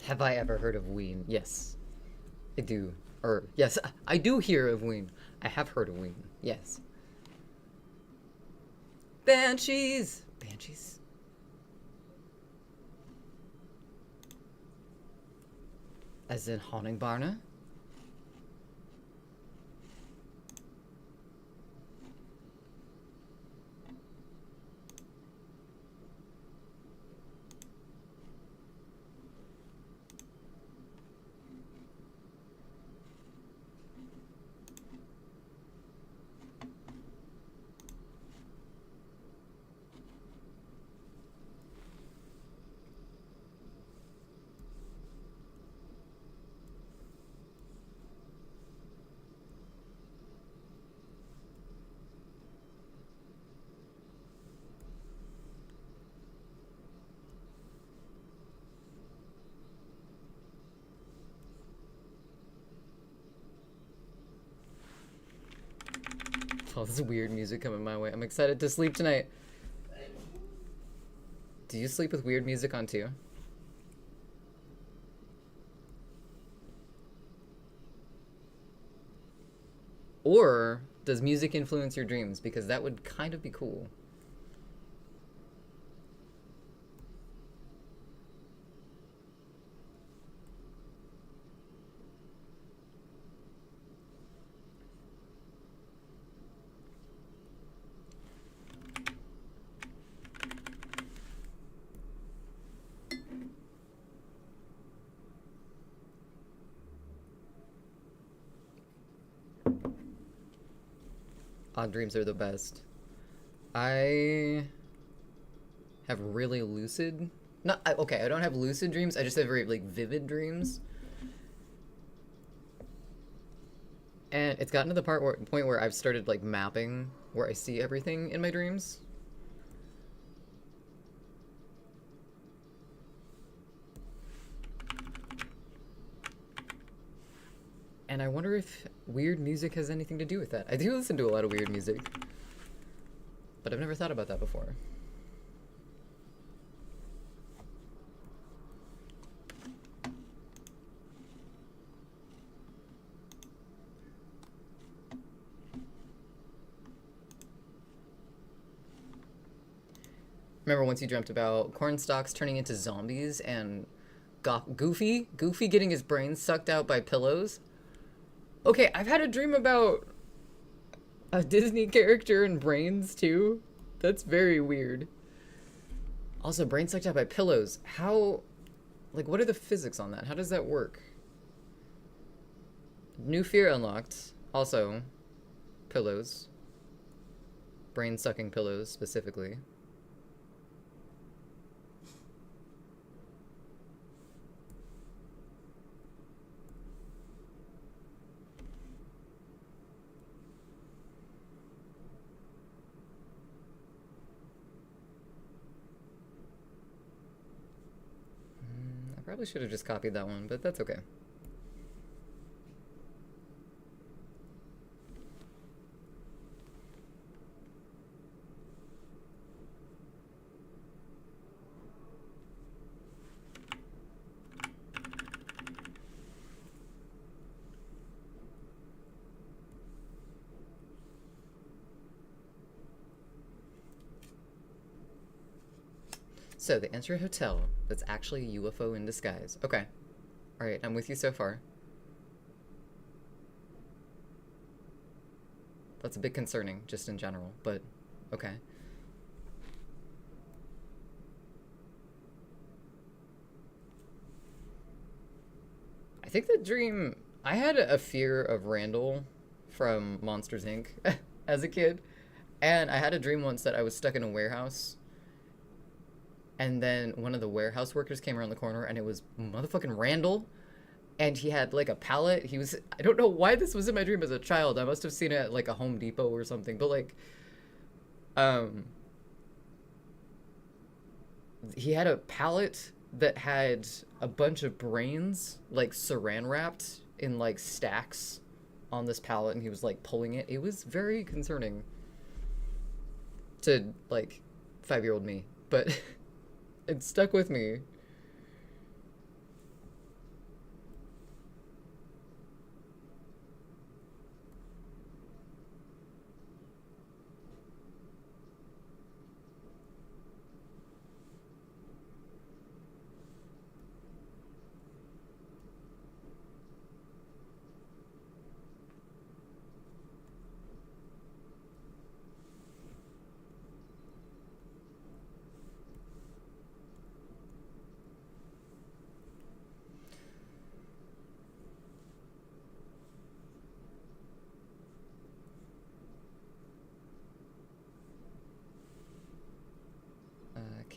Have I ever heard of Ween? Yes, I do. Or, yes, I do hear of Ween. I have heard of Ween. Yes. Banshees! Banshees. As in Haunting Barna? All this weird music coming my way. I'm excited to sleep tonight. Do you sleep with weird music on too? Or does music influence your dreams? Because that would kind of be cool. Odd dreams are the best. I have really lucid. Not okay. I don't have lucid dreams. I just have very like vivid dreams. And it's gotten to the point where I've started like mapping where I see everything in my dreams. And I wonder if weird music has anything to do with that. I do listen to a lot of weird music, but I've never thought about that before. Remember once you dreamt about corn stalks turning into zombies and Goofy getting his brains sucked out by pillows? Okay, I've had a dream about a Disney character and brains too. That's very weird. Also, brains sucked out by pillows. How, like, what are the physics on that? How does that work? New fear unlocked. Also, pillows. Brain sucking pillows specifically. Probably should have just copied that one, but that's okay. So, they enter a hotel that's actually a UFO in disguise. Okay. Alright, I'm with you so far. That's a bit concerning, just in general, but okay. I think the dream... I had a fear of Randall from Monsters, Inc. as a kid. And I had a dream once that I was stuck in a warehouse. And then one of the warehouse workers came around the corner, and it was motherfucking Randall. And he had, like, a pallet. He was... I don't know why this was in my dream as a child. I must have seen it at, like, a Home Depot or something. But, like... He had a pallet that had a bunch of brains, like, saran-wrapped in, like, stacks on this pallet. And he was, like, pulling it. It was very concerning to, like, 5-year-old me. But... It stuck with me.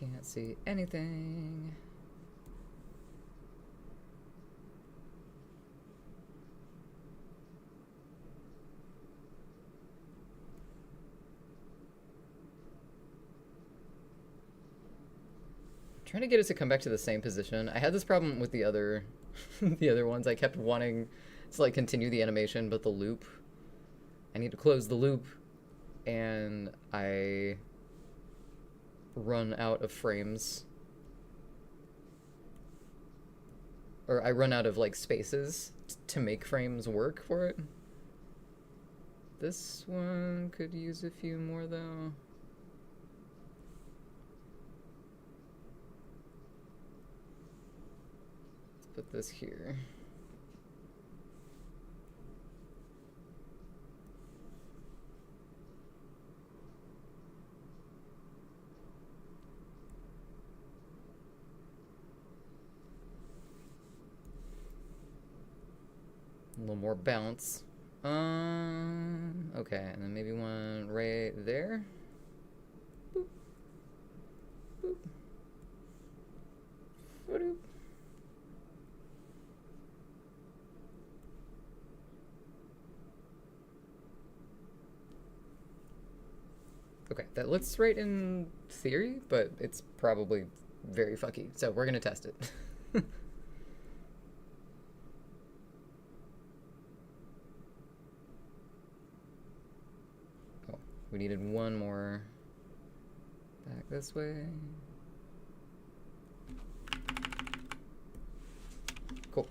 Can't see anything. Trying to get it to come back to the same position. I had this problem with the other the other ones. I kept wanting to like continue the animation, but the loop, I need to close the loop and I run out of frames. Or I run out of like spaces to make frames work for it. This one could use a few more though. Put this here. A little more bounce. Okay, and then maybe one right there. Boop. Boop. Boop. Okay, that looks right in theory, but it's probably very fucky. So we're gonna test it. Oh, we needed one more back this way. Cool.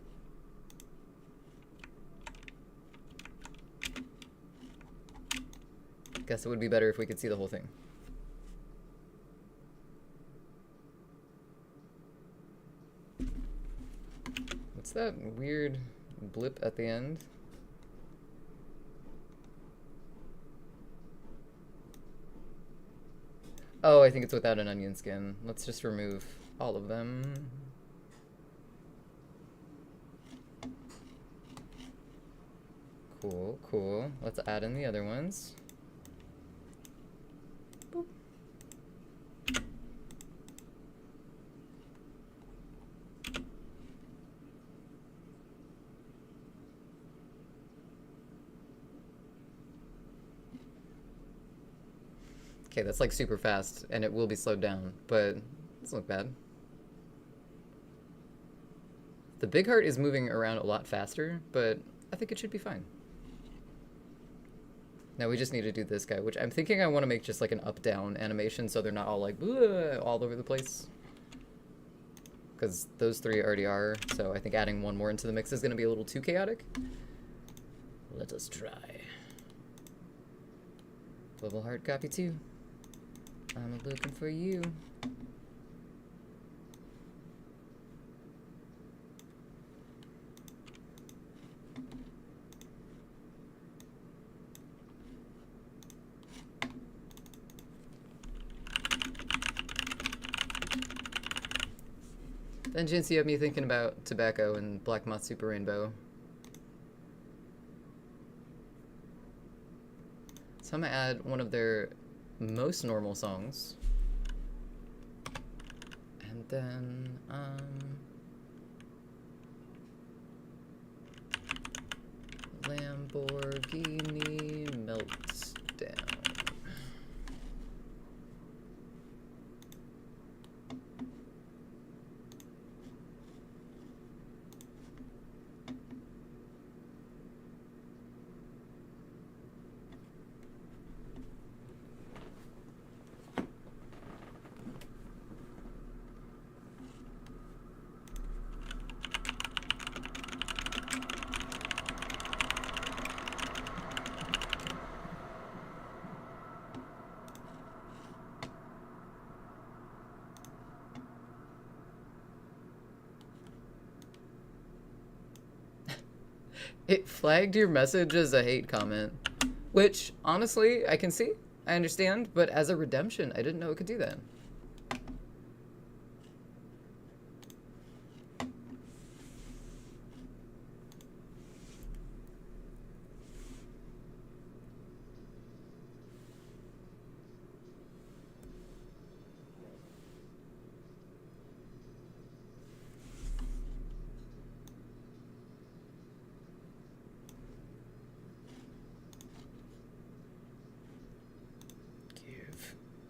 Guess it would be better if we could see the whole thing. What's that weird blip at the end? Oh, I think it's without an onion skin. Let's just remove all of them. Cool, cool. Let's add in the other ones. Boop. Okay, that's like super fast, and it will be slowed down, but it doesn't look bad. The big heart is moving around a lot faster, but I think it should be fine. Now we just need to do this guy, which I'm thinking I want to make just like an up-down animation so they're not all like all over the place. Because those three already are, so I think adding one more into the mix is going to be a little too chaotic. Let us try. Bubble heart copy 2. I'm looking for you. Vengeance, you have me thinking about Tobacco and Black Moth Super Rainbow. So I'm gonna add one of their most normal songs. And then, Lamborghini Melts Down. It flagged your message as a hate comment, which, honestly, I can see, I understand, but as a redemption, I didn't know it could do that.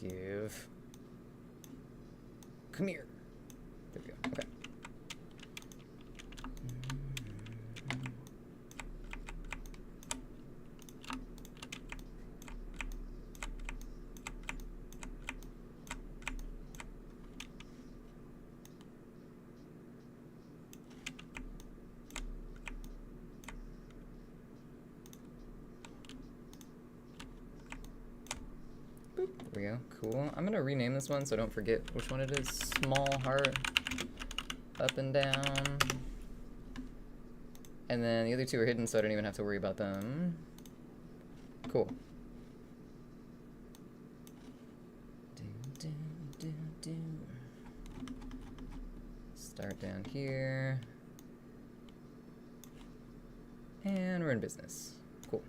Give. Come here. There we go. Okay. There we go. Cool. I'm gonna rename this one so I don't forget which one it is. Small heart. Up and down. And then the other two are hidden, so I don't even have to worry about them. Cool. Start down here. And we're in business. Cool.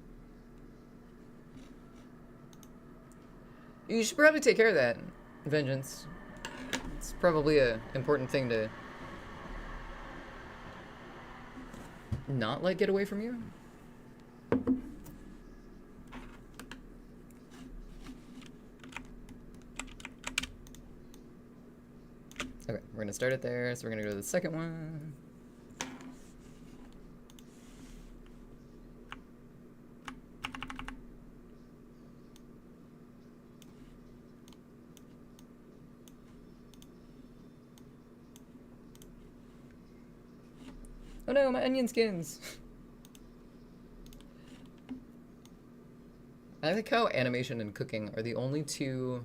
You should probably take care of that, Vengeance. It's probably an important thing to not let get away from you. Okay, we're gonna start it there, so we're gonna go to the second one. Oh no, my onion skins! I like how animation and cooking are the only two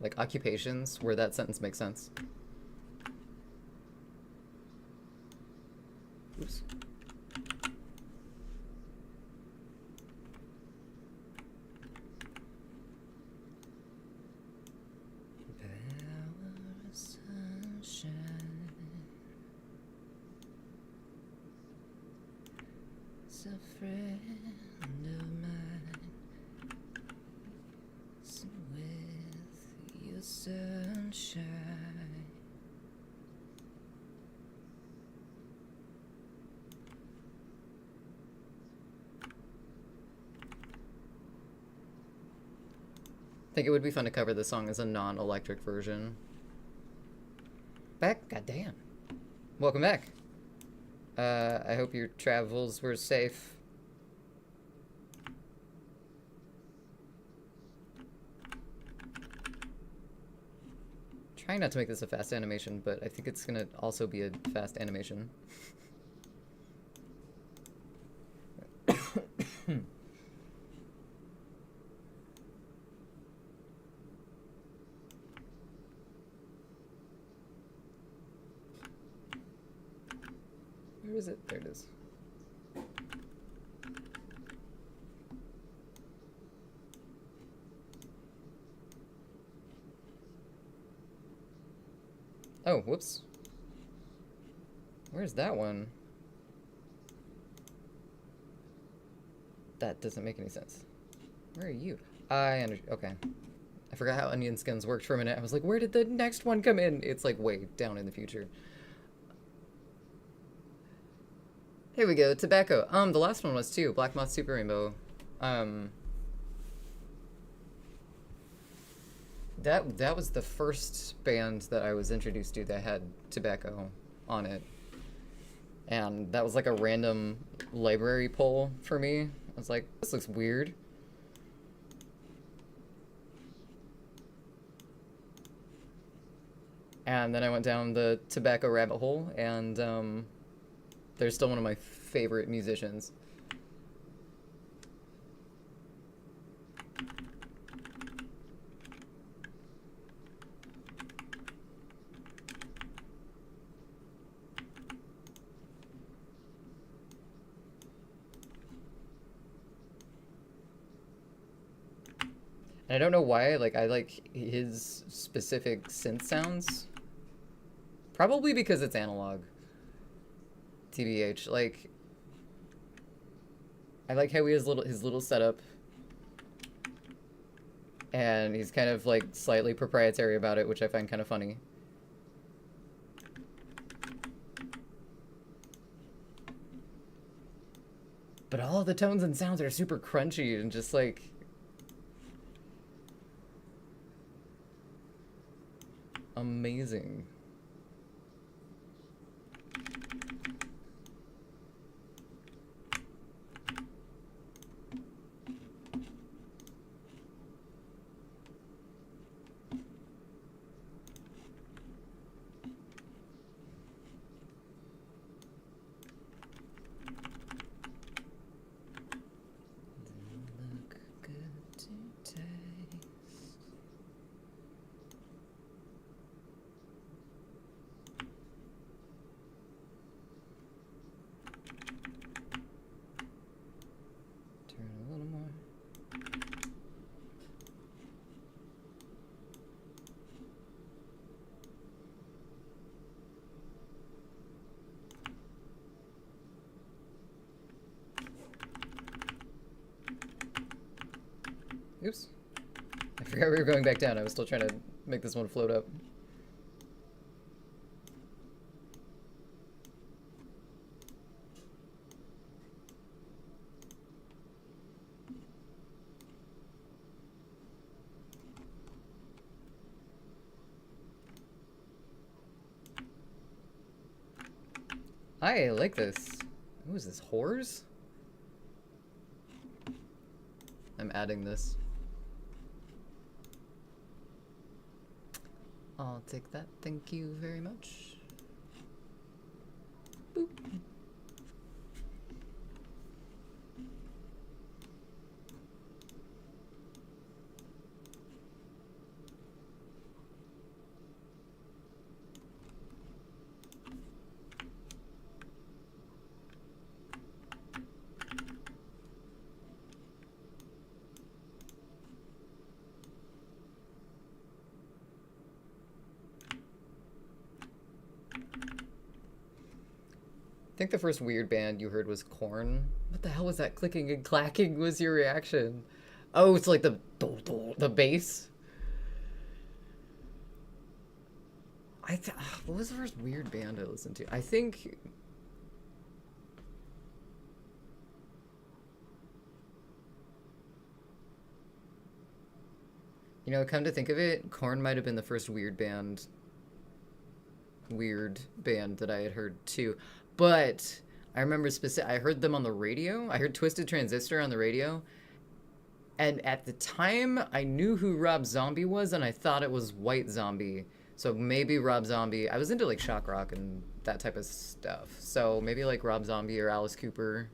like occupations where that sentence makes sense. Oops. A friend of mine with your sunshine. I think it would be fun to cover this song as a non-electric version. Back? Goddamn. Welcome back. I hope your travels were safe. Trying not to make this a fast animation, but I think it's gonna also be a fast animation. Where is it? There it is. Oh, whoops. Where's that one? That doesn't make any sense. Where are you? Okay. I forgot how onion skins worked for a minute. I was like, where did the next one come in? It's like way down in the future. Here we go, tobacco. The last one was too, Black Moth Super Rainbow. That was the first band that I was introduced to that had tobacco on it. And that was like a random library poll for me. I was like, this looks weird. And then I went down the tobacco rabbit hole, and they're still one of my favorite musicians. And I don't know why, like, I like his specific synth sounds. Probably because it's analog. TBH, like, I like how he has his little setup, and he's kind of like slightly proprietary about it, which I find kind of funny. But all of the tones and sounds are super crunchy and just like Amazing. Oops. I forgot we were going back down. I was still trying to make this one float up. I like this. Who is this? Whores? I'm adding this. I'll take that. Thank you very much. Boop. I think the first weird band you heard was Korn. What the hell was that clicking and clacking was your reaction? Oh, it's like the bass. What was the first weird band I listened to? I think you know, come to think of it, Korn might have been the first weird band that I had heard too. But I remember I heard them on the radio. I heard Twisted Transistor on the radio. And at the time, I knew who Rob Zombie was, and I thought it was White Zombie. So maybe Rob Zombie. I was into like shock rock and that type of stuff. So maybe like Rob Zombie or Alice Cooper.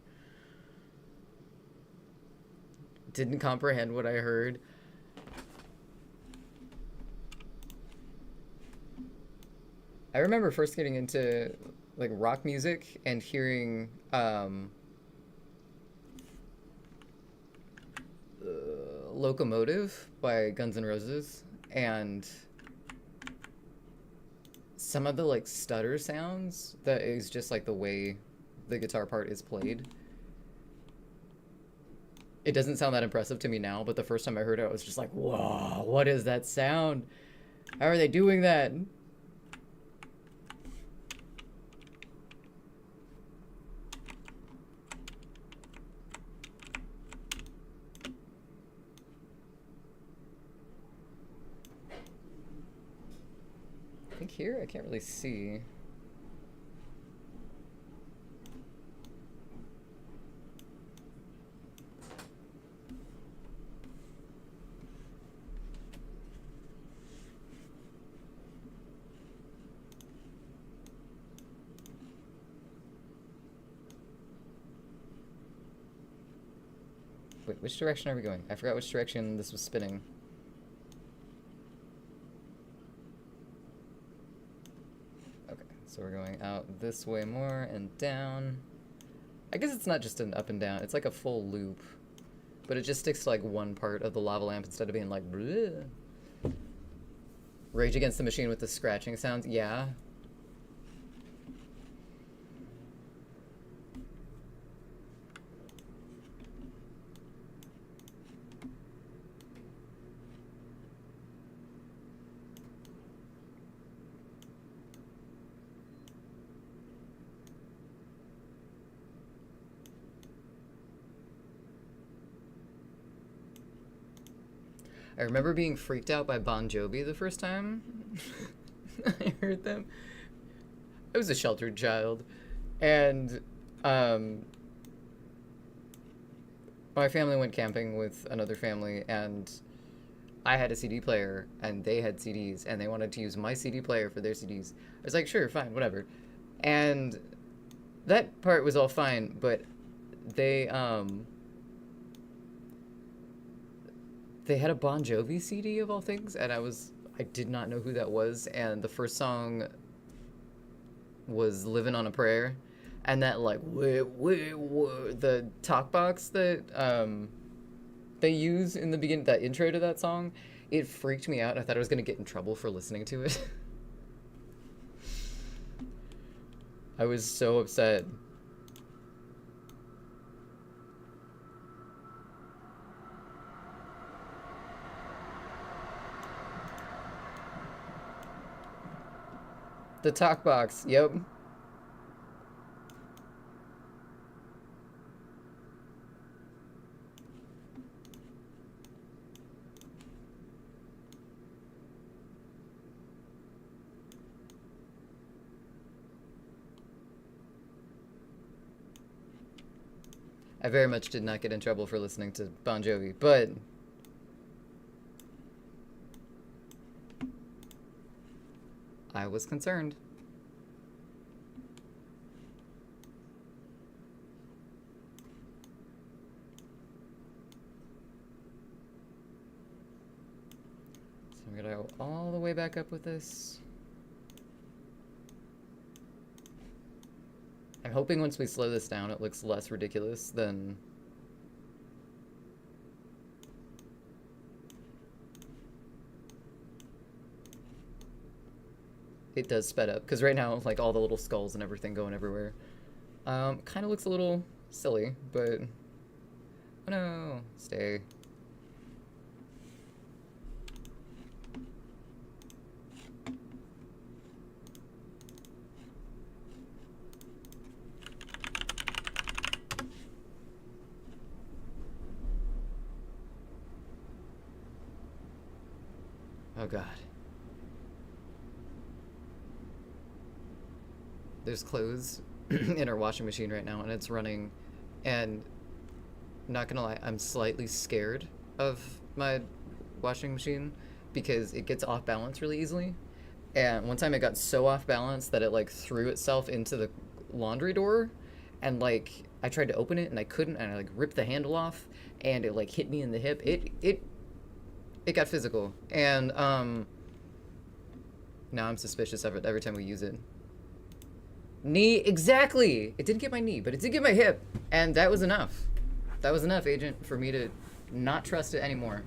Didn't comprehend what I heard. I remember first getting into like rock music and hearing Locomotive by Guns N' Roses, and some of the like stutter sounds that is just like the way the guitar part is played. It doesn't sound that impressive to me now, but the first time I heard it, I was just like, whoa, what is that sound? How are they doing that? I think here I can't really see. Wait, which direction are we going? I forgot which direction this was spinning. Okay, so we're going out this way more and down. I guess it's not just an up and down, it's like a full loop. But it just sticks to like one part of the lava lamp instead of being like bleh. Rage Against the Machine with the scratching sounds, yeah. I remember being freaked out by Bon Jovi the first time. I heard them. I was a sheltered child, and my family went camping with another family, and I had a CD player, and they had CDs, and they wanted to use my CD player for their CDs. I was like, sure, fine, whatever. And that part was all fine, but they they had a Bon Jovi CD of all things, and I did not know who that was, and the first song was "Living on a Prayer," and that like the talk box that they use in the beginning, that intro to that song, it freaked me out. I thought I was gonna get in trouble for listening to it. I was so upset. The talk box, yep. I very much did not get in trouble for listening to Bon Jovi, but I was concerned. So I'm gonna go all the way back up with this. I'm hoping once we slow this down, it looks less ridiculous than... It does sped up, because right now, like, all the little skulls and everything going everywhere. Kind of looks a little silly, but... Oh no, stay. Oh god. There's clothes in our washing machine right now, and it's running, and not gonna lie, I'm slightly scared of my washing machine because it gets off balance really easily. And one time it got so off balance that it like threw itself into the laundry door, and like I tried to open it and I couldn't, and I like ripped the handle off, and it like hit me in the hip. It got physical, and now I'm suspicious of it every time we use it. Knee, exactly. It didn't get my knee, but it did get my hip, and that was enough. That was enough, Agent, for me to not trust it anymore.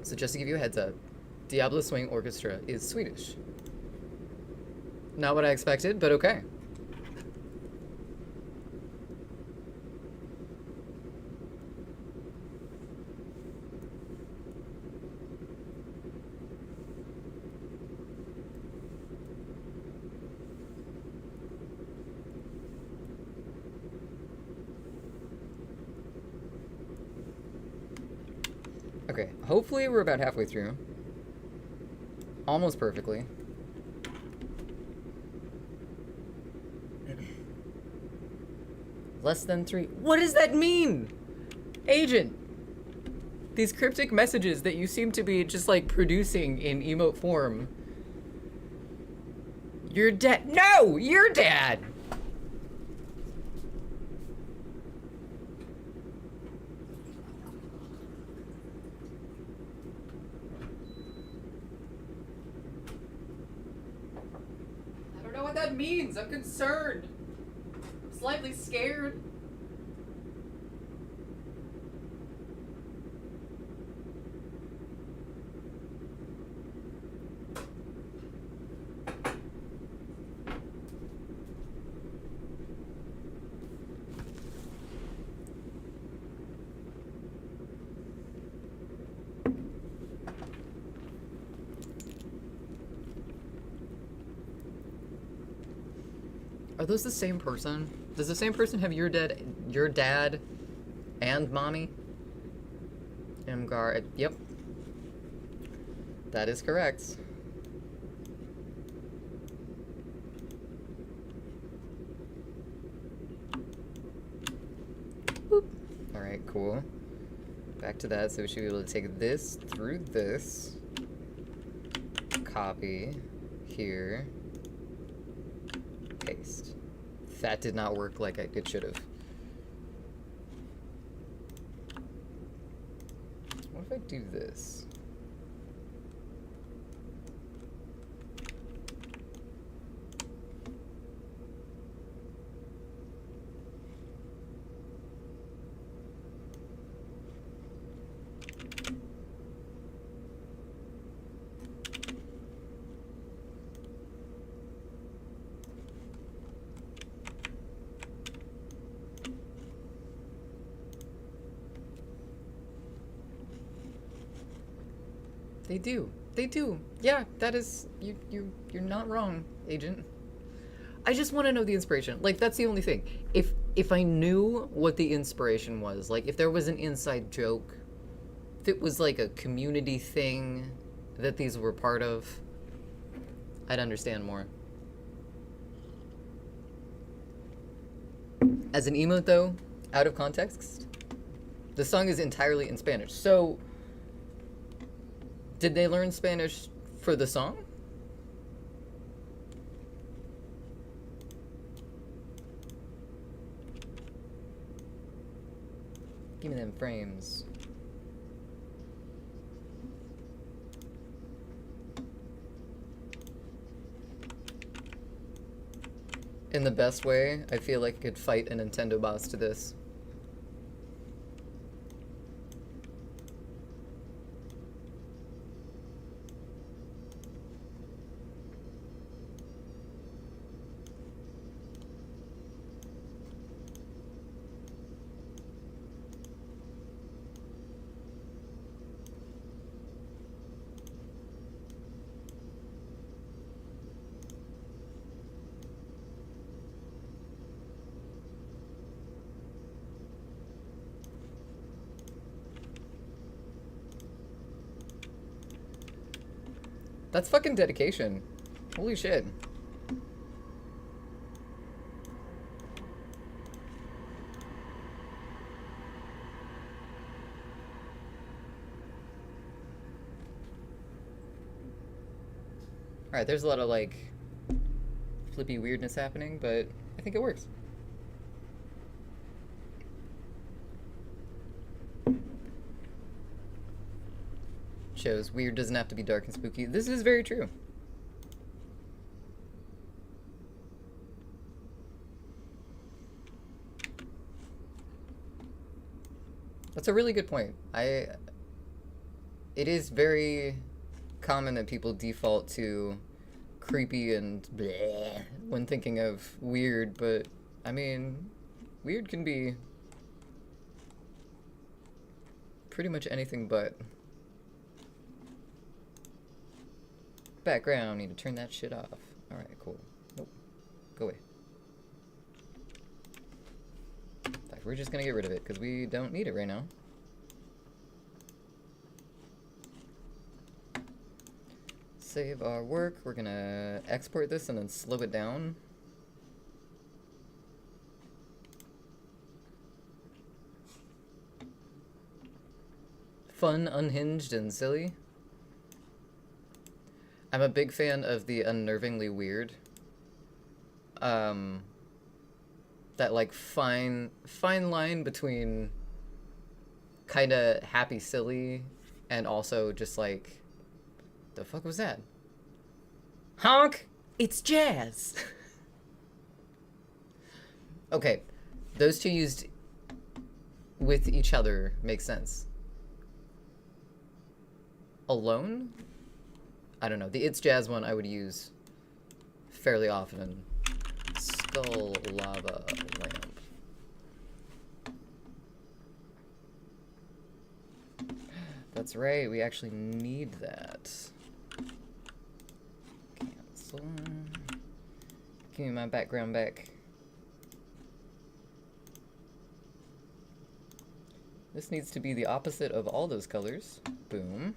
So just to give you a heads up, Diablo Swing Orchestra is Swedish. Not what I expected, but okay. Okay, hopefully we're about halfway through. Almost perfectly. Less than 3. What does that mean? Agent! These cryptic messages that you seem to be just like producing in emote form. You're dead. No! You're dead! I don't know what that means. I'm concerned. I'm slightly scared. Are those the same person? Does the same person have your dad And mommy. Mgar. Yep. That is correct. Boop. Alright, cool. Back to that, so we should be able to take this through this. Copy. Here. Paste. That did not work like it should have. What if I do this? They do. They do. Yeah, that is you're not wrong, agent. I just want to know the inspiration. Like, that's the only thing. If I knew what the inspiration was, like if there was an inside joke, if it was like a community thing that these were part of, I'd understand more. As an emote though, out of context, the song is entirely in Spanish. So did they learn Spanish for the song? Give me them frames. In the best way, I feel like I could fight a Nintendo boss to this. That's fucking dedication. Holy shit. Alright, there's a lot of like flippy weirdness happening, but I think it works. Shows weird doesn't have to be dark and spooky. This is very true. That's a really good point. It is very common that people default to creepy and bleh when thinking of weird, but I mean, weird can be pretty much anything but. Background, need to turn that shit off. Alright, cool. Nope. Go away. In fact, we're just gonna get rid of it, because we don't need it right now. Save our work. We're gonna export this and then slow it down. Fun, unhinged, and silly. I'm a big fan of the unnervingly weird. That like fine line between kind of happy silly and also just like, the fuck was that? Honk! It's jazz! Okay, those two used with each other makes sense. Alone? I don't know. The It's Jazz one I would use fairly often. Skull lava lamp. That's right, we actually need that. Cancel. Give me my background back. This needs to be the opposite of all those colors. Boom.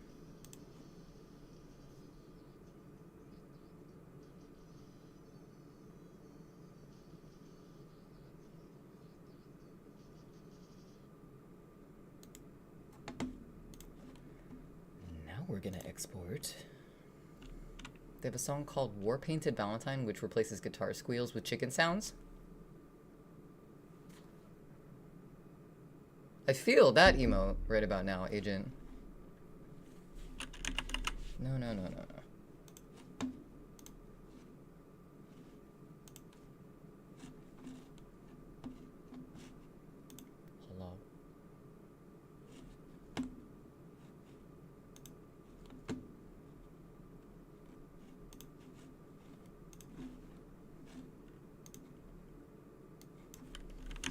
Now we're gonna export. They have a song called War Painted Valentine, which replaces guitar squeals with chicken sounds. I feel that emote right about now, Agent. No, no, no, no, no. Hello.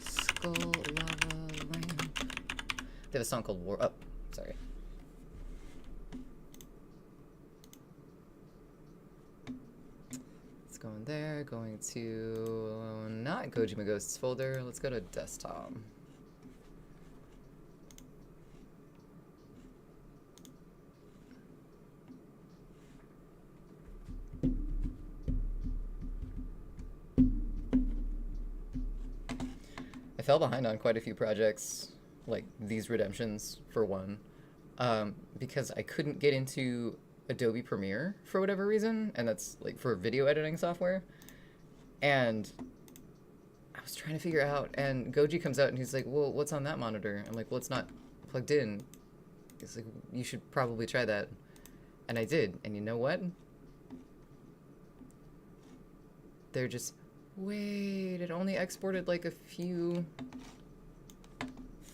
Skull lava lamp. They have a song called War. Oh, sorry. Let's go in there. Going to not Kojima Ghosts folder. Let's go to desktop. I fell behind on quite a few projects, like these redemptions for one, because I couldn't get into Adobe Premiere for whatever reason, and that's like for video editing software. And I was trying to figure out, and Goji comes out and he's like, well, what's on that monitor? I'm like, well, it's not plugged in. He's like, you should probably try that. And I did, and you know what? They're just, wait, it only exported like a few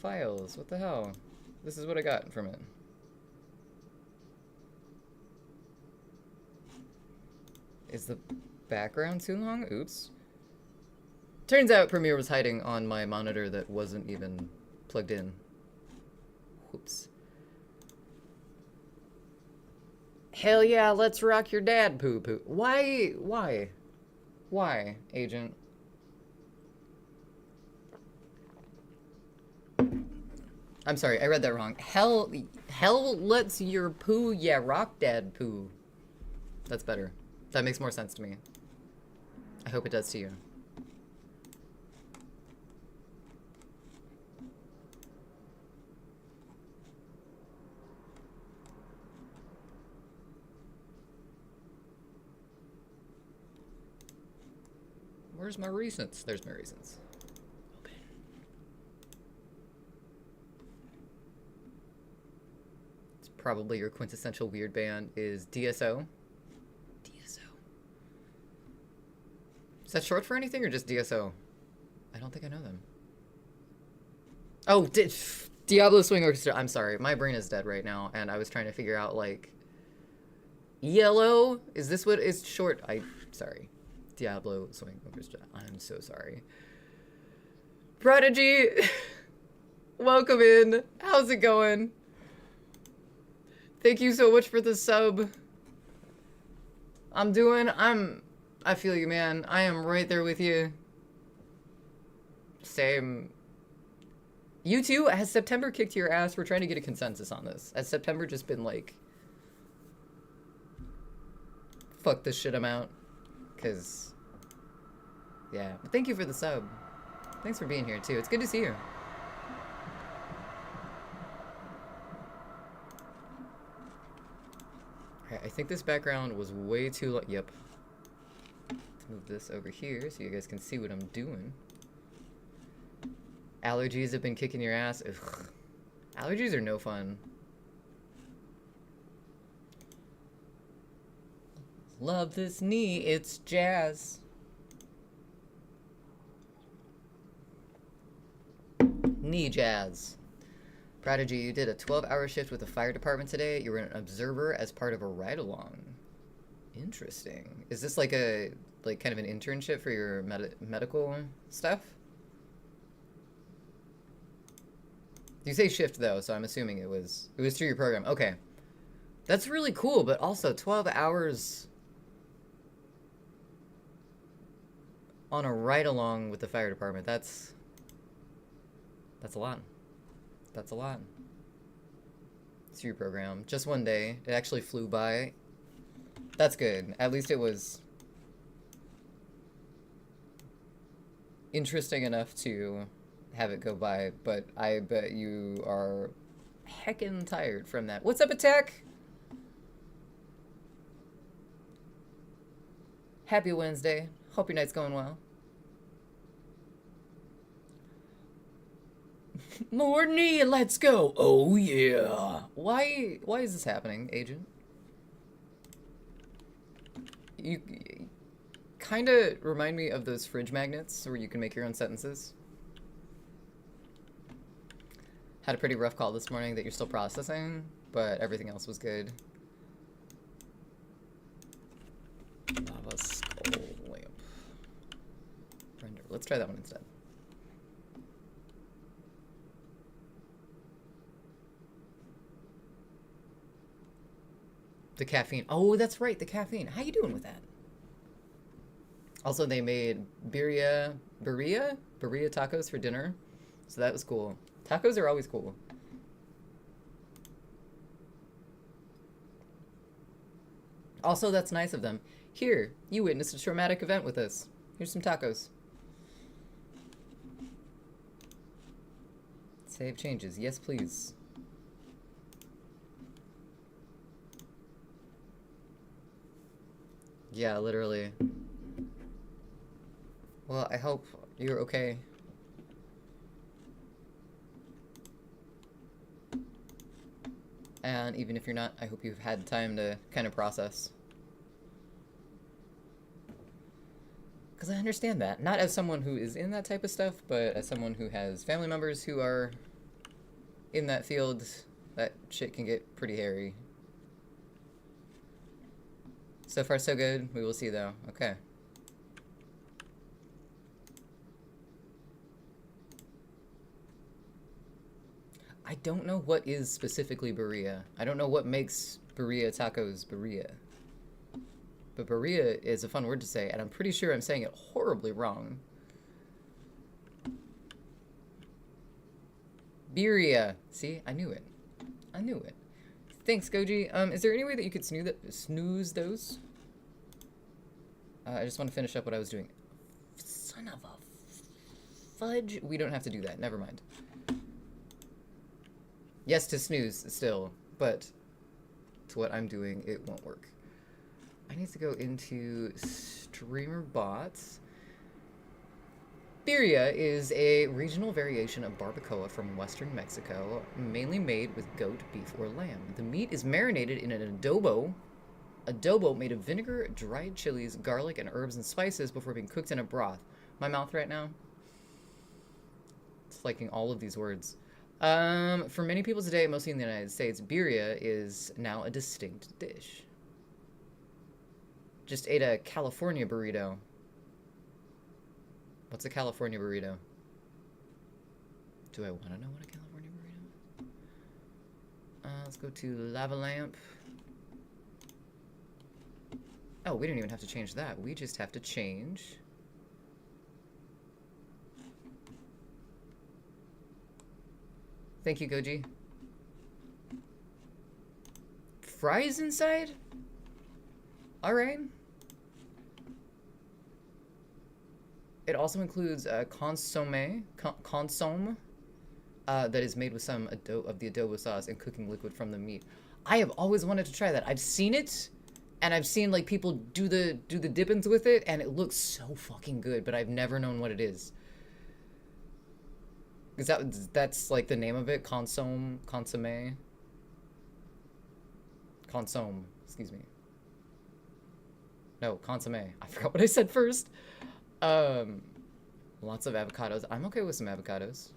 files. What the hell? This is what I got from it. Is the background too long? Oops. Turns out Premiere was hiding on my monitor that wasn't even plugged in. Whoops. Hell yeah, let's rock your dad poo poo. Why? Why, Agent? I'm sorry, I read that wrong. Hell lets your poo, yeah, rock dad poo. That's better. That makes more sense to me. I hope it does to you. Where's my recents? There's my recents. Open. It's probably your quintessential weird band is DSO. DSO. Is that short for anything or just DSO? I don't think I know them. Oh, Diablo Swing Orchestra. I'm sorry. My brain is dead right now, and I was trying to figure out, like... Yellow? Is this what is short? Sorry. Diablo Swing Orchestra. I'm so sorry. Prodigy! Welcome in. How's it going? Thank you so much for the sub. I feel you, man. I am right there with you. Same. You too? Has September kicked your ass? We're trying to get a consensus on this. Has September just been like... Fuck this shit, I'm out. Because... Yeah, but thank you for the sub. Thanks for being here, too. It's good to see you. Alright, I think this background was way too long. Yep. Let's move this over here so you guys can see what I'm doing. Allergies have been kicking your ass. Ugh. Allergies are no fun. Love this knee, it's jazz. Knee jazz. Prodigy, you did a 12-hour shift with the fire department today. You were an observer as part of a ride-along. Interesting. Is this like a kind of an internship for your medical stuff? You say shift though, so I'm assuming it was through your program. Okay. That's really cool, but also 12 hours on a ride-along with the fire department. That's a lot. That's a lot. It's your program. Just one day. It actually flew by. That's good. At least it was interesting enough to have it go by, but I bet you are heckin' tired from that. What's up, Attack? Happy Wednesday. Hope your night's going well. Morning, let's go. Oh yeah. Why is this happening, Agent? You kind of remind me of those fridge magnets where you can make your own sentences. Had a pretty rough call this morning that you're still processing, but everything else was good. Lava skull lamp. Render. Let's try that one instead. The caffeine. Oh, that's right, the caffeine. How you doing with that? Also, they made birria tacos for dinner, so that was cool. Tacos are always cool. Also, that's nice of them. Here, you witnessed a traumatic event with us. Here's some tacos. Save changes. Yes, please. Yeah, literally. Well, I hope you're okay. And even if you're not, I hope you've had time to kind of process. Because I understand that. Not as someone who is in that type of stuff, but as someone who has family members who are in that field, that shit can get pretty hairy. So far, so good. We will see, though. Okay. I don't know what is specifically birria. I don't know what makes birria tacos birria. But birria is a fun word to say, and I'm pretty sure I'm saying it horribly wrong. Birria. See? I knew it. I knew it. Thanks, Goji. Is there any way that you could snooze those? I just want to finish up what I was doing. Son of a fudge. We don't have to do that. Never mind. Yes, to snooze still, but to what I'm doing, it won't work. I need to go into streamer bots. Birria is a regional variation of barbacoa from western Mexico, mainly made with goat, beef, or lamb. The meat is marinated in an adobo made of vinegar, dried chilies, garlic, and herbs and spices before being cooked in a broth. My mouth right now, it's liking all of these words. For many people today, mostly in the United States, birria is now a distinct dish. Just ate a California burrito. What's a California burrito? Do I want to know what a California burrito is? Let's go to lava lamp. Oh, we don't even have to change that. We just have to change. Thank you, Goji. Fries inside? Alright. It also includes consomme that is made with some of the adobo sauce and cooking liquid from the meat. I have always wanted to try that. I've seen it, and I've seen like people do the dip-ins with it, and it looks so fucking good, but I've never known what it is. That's like the name of it? Consomme? Excuse me. No, consomme. I forgot what I said first. Lots of avocados. I'm okay with some avocados.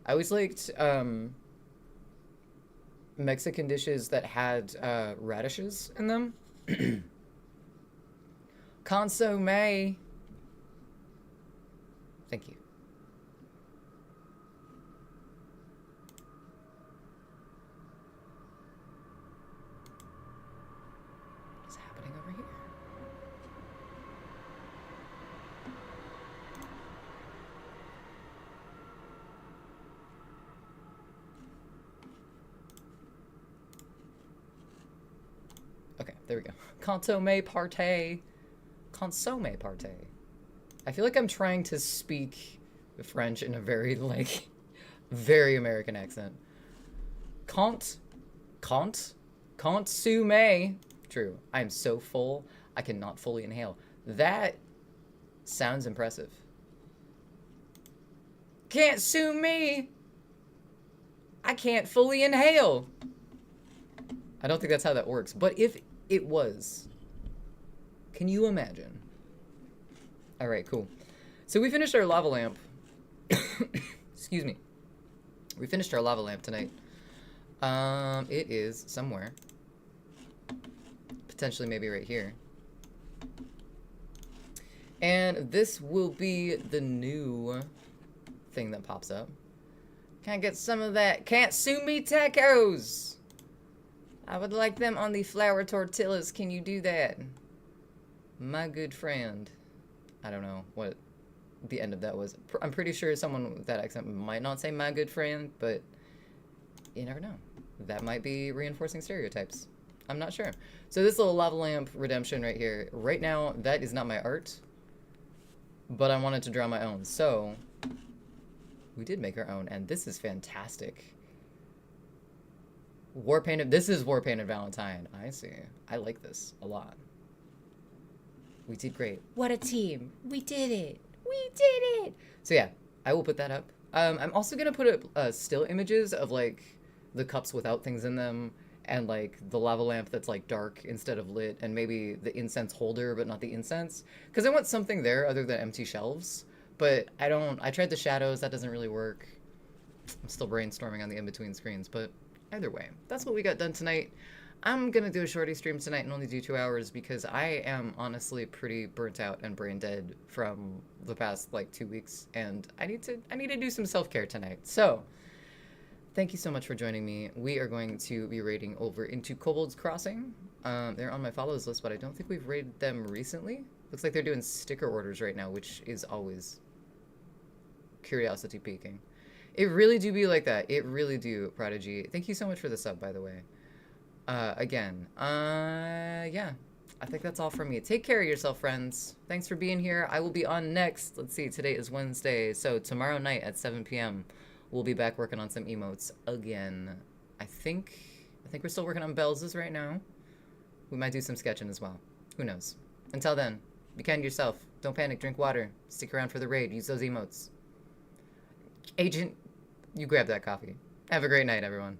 I always liked Mexican dishes that had radishes in them. Consomme. Thank you. What's happening over here? There we go. Consomme partay. Consomme partay. I feel like I'm trying to speak French in a very, like, very American accent. Consomme. True. I am so full, I cannot fully inhale. That sounds impressive. Can't sue me. I can't fully inhale. I don't think that's how that works. But if it was, can you imagine? All right, cool. So we finished our lava lamp. Excuse me. We finished our lava lamp tonight. It is somewhere. Potentially maybe right here. And this will be the new thing that pops up. Can I get some of that can't sue me tacos? I would like them on the flour tortillas. Can you do that? My good friend. I don't know what the end of that was. I'm pretty sure someone with that accent might not say my good friend, but you never know. That might be reinforcing stereotypes. I'm not sure. So this little lava lamp redemption right here. Right now, that is not my art, but I wanted to draw my own. So we did make our own, and this is fantastic. War painted. This is war painted Valentine. I see. I like this a lot. We did great. What a team. We did it. We did it. So yeah, I will put that up. I'm also gonna put up still images of like the cups without things in them, and like the lava lamp that's like dark instead of lit, and maybe the incense holder but not the incense, because I want something there other than empty shelves. But I tried the shadows. That doesn't really work. I'm still brainstorming on the in-between screens, but either way, that's what we got done tonight. I'm gonna do a shorty stream tonight and only do 2 hours because I am honestly pretty burnt out and brain dead from the past like 2 weeks, and I need to do some self-care tonight. So thank you so much for joining me. We are going to be raiding over into Kobold's Crossing. They're on my follows list, but I don't think we've raided them recently. Looks like they're doing sticker orders right now, which is always curiosity piquing. It really do be like that. It really do, Prodigy. Thank you so much for the sub, by the way. Yeah, I think that's all from me. Take care of yourself, friends. Thanks for being here. I will be on next. Let's see, today is Wednesday, so tomorrow night at 7 p.m. we'll be back working on some emotes again. I think we're still working on Bells right now. We might do some sketching as well. Who knows? Until then, be kind to yourself. Don't panic. Drink water. Stick around for the raid. Use those emotes. Agent, you grab that coffee. Have a great night, everyone.